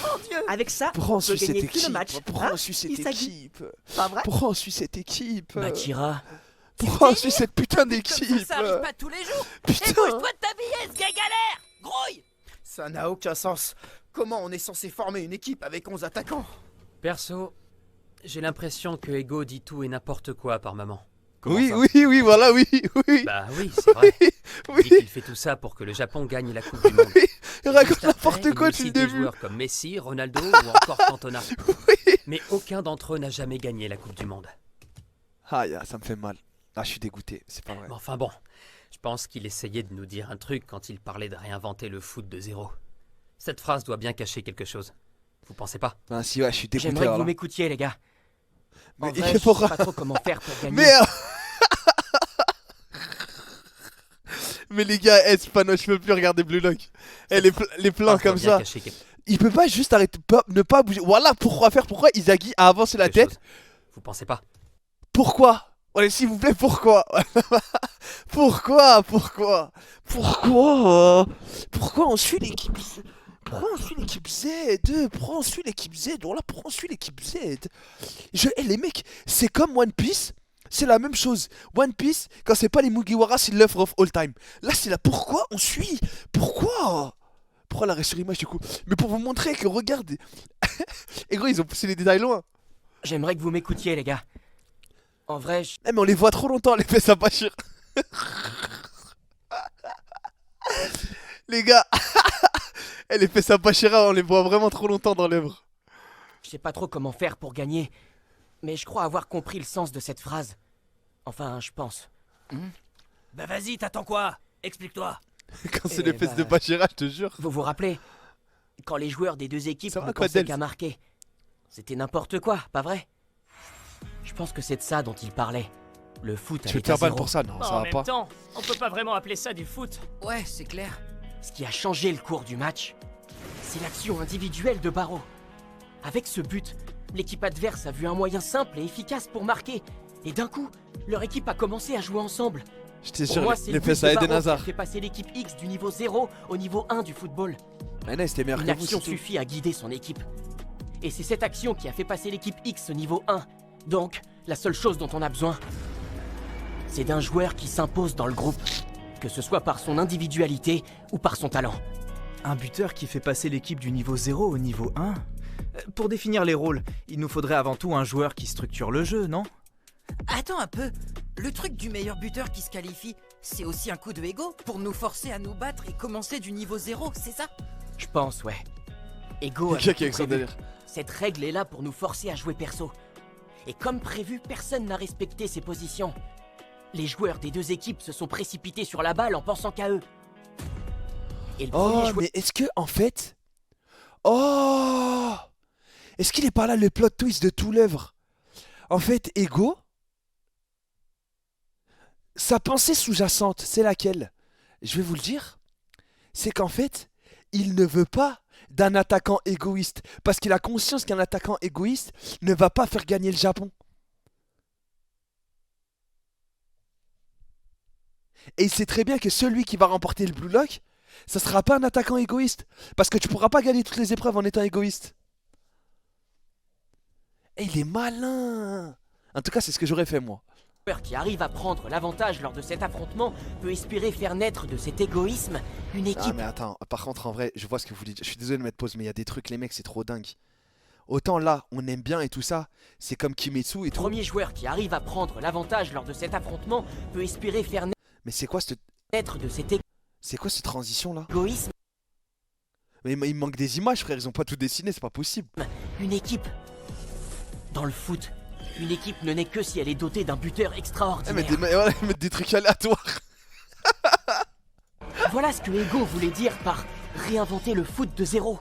Mon Dieu! Avec ça, Pourquoi on on peut suit cette gagner tout équipe? le match. Pourquoi Hein? on suit cette Isagi. équipe? Pas vrai? Pourquoi on suit cette équipe? Bachira. Pourquoi on suit cette putain d'équipe? Ça arrive pas tous les jours. Putain. Et bouge-toi de ta billette, ce gars galère! Grouille! Ça n'a aucun sens. Comment on est censé former une équipe avec 11 attaquants? Perso, j'ai l'impression que Ego dit tout et n'importe quoi par maman. Oui, oui, voilà, oui. Bah oui, c'est vrai. Oui. Il dit qu'il fait tout ça pour que le Japon gagne la Coupe du Monde. Il raconte Juste après, n'importe quoi il nous depuis le cite des début. joueurs comme Messi, Ronaldo ou encore Cantona. Mais aucun d'entre eux n'a jamais gagné la Coupe du Monde. Ah, ça me fait mal. Ah, je suis dégoûté, c'est pas vrai. Mais enfin bon, je pense qu'il essayait de nous dire un truc quand il parlait de réinventer le foot de zéro. Cette phrase doit bien cacher quelque chose. Vous pensez pas? Ah si, ouais, je suis dégoûté. J'aimerais que alors vous là. m'écoutiez, les gars. En Mais vrai, il faut- je sais pas trop comment faire pour gagner. Mais mais les gars, c'est pas je peux plus regarder Blue Lock. Eh, les plans phrase doit comme bien ça. cacher quelque Il peut pas juste arrêter, ne pas bouger. Voilà pourquoi Isagi a avancé la tête. chose. Vous pensez pas? Pourquoi? Allez, s'il vous plaît, pourquoi? Pourquoi on suit l'équipe Z? Pourquoi on suit l'équipe Z? Pourquoi on suit l'équipe Z? Voilà, pourquoi on suit l'équipe Z? Les mecs, c'est comme One Piece. C'est la même chose. One Piece, quand c'est pas les Mugiwara, c'est l'œuvre of all time. Là, c'est là. Pourquoi on suit? Pourquoi la sur image du coup? Mais pour vous montrer que, regarde. Et gros, ils ont poussé les détails loin. J'aimerais que vous m'écoutiez, les gars. En vrai, Eh, mais on les voit trop longtemps, les fesses à Bachir. Les gars. Les fesses à Bachira, on les voit vraiment trop longtemps dans l'œuvre. je sais pas trop comment faire pour gagner. Mais je crois avoir compris le sens de cette phrase. Enfin, je pense. Bah vas-y, t'attends quoi? Explique-toi. Quand c'est les fesses de Bachira, je te jure. Vous vous rappelez? Quand les joueurs des deux équipes Ça va, ne quoi, pensaient Dels? qu'à marquer. C'était n'importe quoi, pas vrai? Je pense que c'est de ça dont il parlait. Le foot Tu veux à te faire l'état balle zéro. pour ça? Non, ça en va même pas. temps, on peut pas vraiment appeler ça du foot. Ouais, c'est clair. Ce qui a changé le cours du match, c'est l'action individuelle de Barreau. Avec ce but, l'équipe adverse a vu un moyen simple et efficace pour marquer. Et d'un coup, leur équipe a commencé à jouer ensemble. J'étais Pour sûr, moi, les c'est le but fesses de à Eden Barreau qui a Hazard. fait passer l'équipe X du niveau 0 au niveau 1 du football. Mais non, c'était meilleur Une que vous, action c'est tout. suffit à guider son équipe. Et c'est cette action qui a fait passer l'équipe X au niveau 1. Donc, la seule chose dont on a besoin, c'est d'un joueur qui s'impose dans le groupe. Que ce soit par son individualité ou par son talent. Un buteur qui fait passer l'équipe du niveau 0 au niveau 1? Pour définir les rôles, il nous faudrait avant tout un joueur qui structure le jeu, non? Attends un peu. Le truc du meilleur buteur qui se qualifie, c'est aussi un coup de ego pour nous forcer à nous battre et commencer du niveau 0, c'est ça? Je pense, ouais. Ego Le gars avait qui est avec tout son prévu. délire. Cette règle est là pour nous forcer à jouer perso. Et comme prévu, personne n'a respecté ses positions. Les joueurs des deux équipes se sont précipités sur la balle en pensant qu'à eux. Et le premier Oh, joueur... mais est-ce que, en fait... Oh! Est-ce qu'il est pas là le plot twist de tout l'œuvre? En fait, Ego, sa pensée sous-jacente, c'est laquelle? Je vais vous le dire. C'est qu'en fait, il ne veut pas d'un attaquant égoïste. Parce qu'il a conscience qu'un attaquant égoïste ne va pas faire gagner le Japon. Et il sait très bien que celui qui va remporter le Blue Lock, ça sera pas un attaquant égoïste. Parce que tu pourras pas gagner toutes les épreuves en étant égoïste. Et il est malin. En tout cas, c'est ce que j'aurais fait moi. Qui arrive à prendre l'avantage lors de cet affrontement peut espérer faire naître de cet égoïsme une équipe. Ah mais attends, par contre en vrai, je vois ce que vous voulez dire. Je suis désolé de mettre pause, mais il y a des trucs, les mecs, c'est trop dingue. Autant là, on aime bien et tout ça, c'est comme Kimetsu et tout. Le premier joueur qui arrive à prendre l'avantage lors de cet affrontement peut espérer faire Mais c'est quoi naître de cet C'est quoi cette transition là? égoïsme Mais il me manque des images, frère, ils ont pas tout dessiné, c'est pas possible. une équipe. Dans le foot, une équipe ne naît que si elle est dotée d'un buteur extraordinaire. Ils mettent des trucs aléatoires. Voilà ce que Ego voulait dire par réinventer le foot de zéro.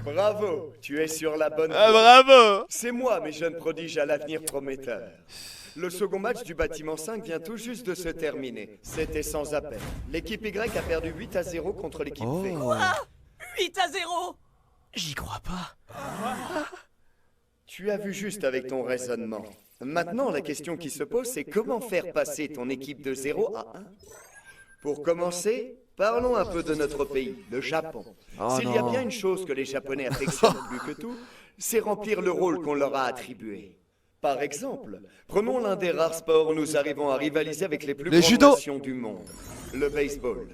Bravo, tu es sur la bonne Ah voie. bravo! C'est moi, mes jeunes prodiges à l'avenir prometteur. Le second match du bâtiment 5 vient tout juste de se terminer. C'était sans appel. L'équipe Y a perdu 8-0 contre l'équipe V. Quoi 8-0? J'y crois pas. Tu as vu juste avec ton raisonnement. Maintenant, la question qui se pose, c'est comment faire passer ton équipe de 0 à 1? Pour commencer, parlons un peu de notre pays, le Japon. Oh S'il y a non. bien une chose que les Japonais affectionnent plus que tout, c'est remplir le rôle qu'on leur a attribué. Par exemple, prenons l'un des rares sports où nous arrivons à rivaliser avec les plus Le grandes judo. nations du monde, le baseball.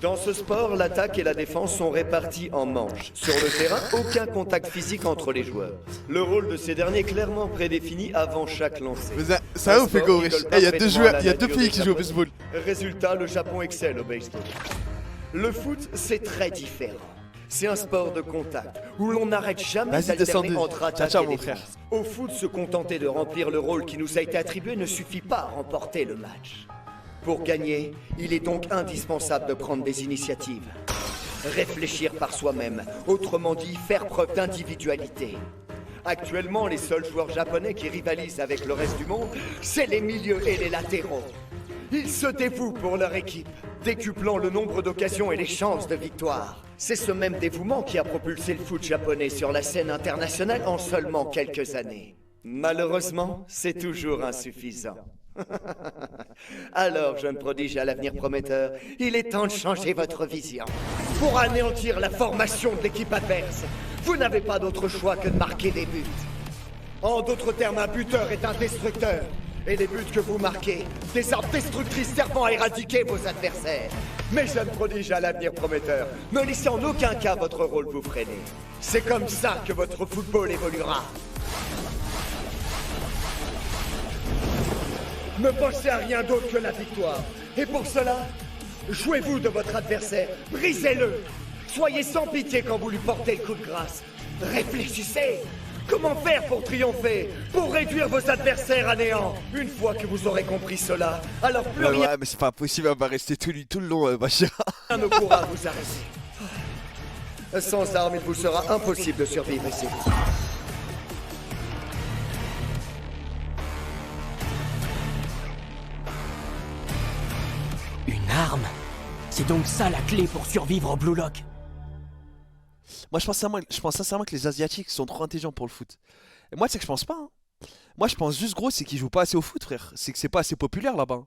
Dans ce sport, l'attaque et la défense sont réparties en manches. Sur le terrain, aucun contact physique entre les joueurs. Le rôle de ces derniers est clairement prédéfini avant chaque lancer. Ça Un ouf, sport Ego, qui wesh. colle Eh, y a deux parfaitement joueurs, à la y a deux nature pays des qui jouent au Japonais. baseball. Résultat, le Japon excelle au baseball. Le foot, c'est très différent. C'est un sport de contact, où l'on n'arrête jamais Vas-y, d'alterner descendez. entre attaque Ciao, et mon défense. frère. Au foot, se contenter de remplir le rôle qui nous a été attribué ne suffit pas à remporter le match. Pour gagner, il est donc indispensable de prendre des initiatives. Réfléchir par soi-même, autrement dit, faire preuve d'individualité. Actuellement, les seuls joueurs japonais qui rivalisent avec le reste du monde, c'est les milieux et les latéraux. Ils se dévouent pour leur équipe, décuplant le nombre d'occasions et les chances de victoire. C'est ce même dévouement qui a propulsé le foot japonais sur la scène internationale en seulement quelques années. Malheureusement, c'est toujours insuffisant. Alors, jeune prodige à l'avenir prometteur, il est temps de changer votre vision. Pour anéantir la formation de l'équipe adverse, vous n'avez pas d'autre choix que de marquer des buts. En d'autres termes, un buteur est un destructeur. Et les buts que vous marquez, des armes destructrices servant à éradiquer vos adversaires. Mes jeunes prodiges à l'avenir prometteur, ne laissez en aucun cas votre rôle vous freiner. C'est comme ça que votre football évoluera. Ne pensez à rien d'autre que la victoire. Et pour cela, jouez-vous de votre adversaire, brisez-le. Soyez sans pitié quand vous lui portez le coup de grâce. Réfléchissez. Comment faire pour triompher, pour réduire vos adversaires à néant? Une fois que vous aurez compris cela, alors plus Ouais, rien ouais, mais c'est pas possible, elle va rester tout le long, Bachira. ne pourra vous arrêter. Sans armes, il vous sera impossible de survivre ici. Une arme? C'est donc ça la clé pour survivre au Blue Lock? Moi, je pense sincèrement que les Asiatiques sont trop intelligents pour le foot. Et moi, c'est que je pense pas. Hein. Moi, je pense juste, gros, c'est qu'ils jouent pas assez au foot, frère. C'est que c'est pas assez populaire là-bas.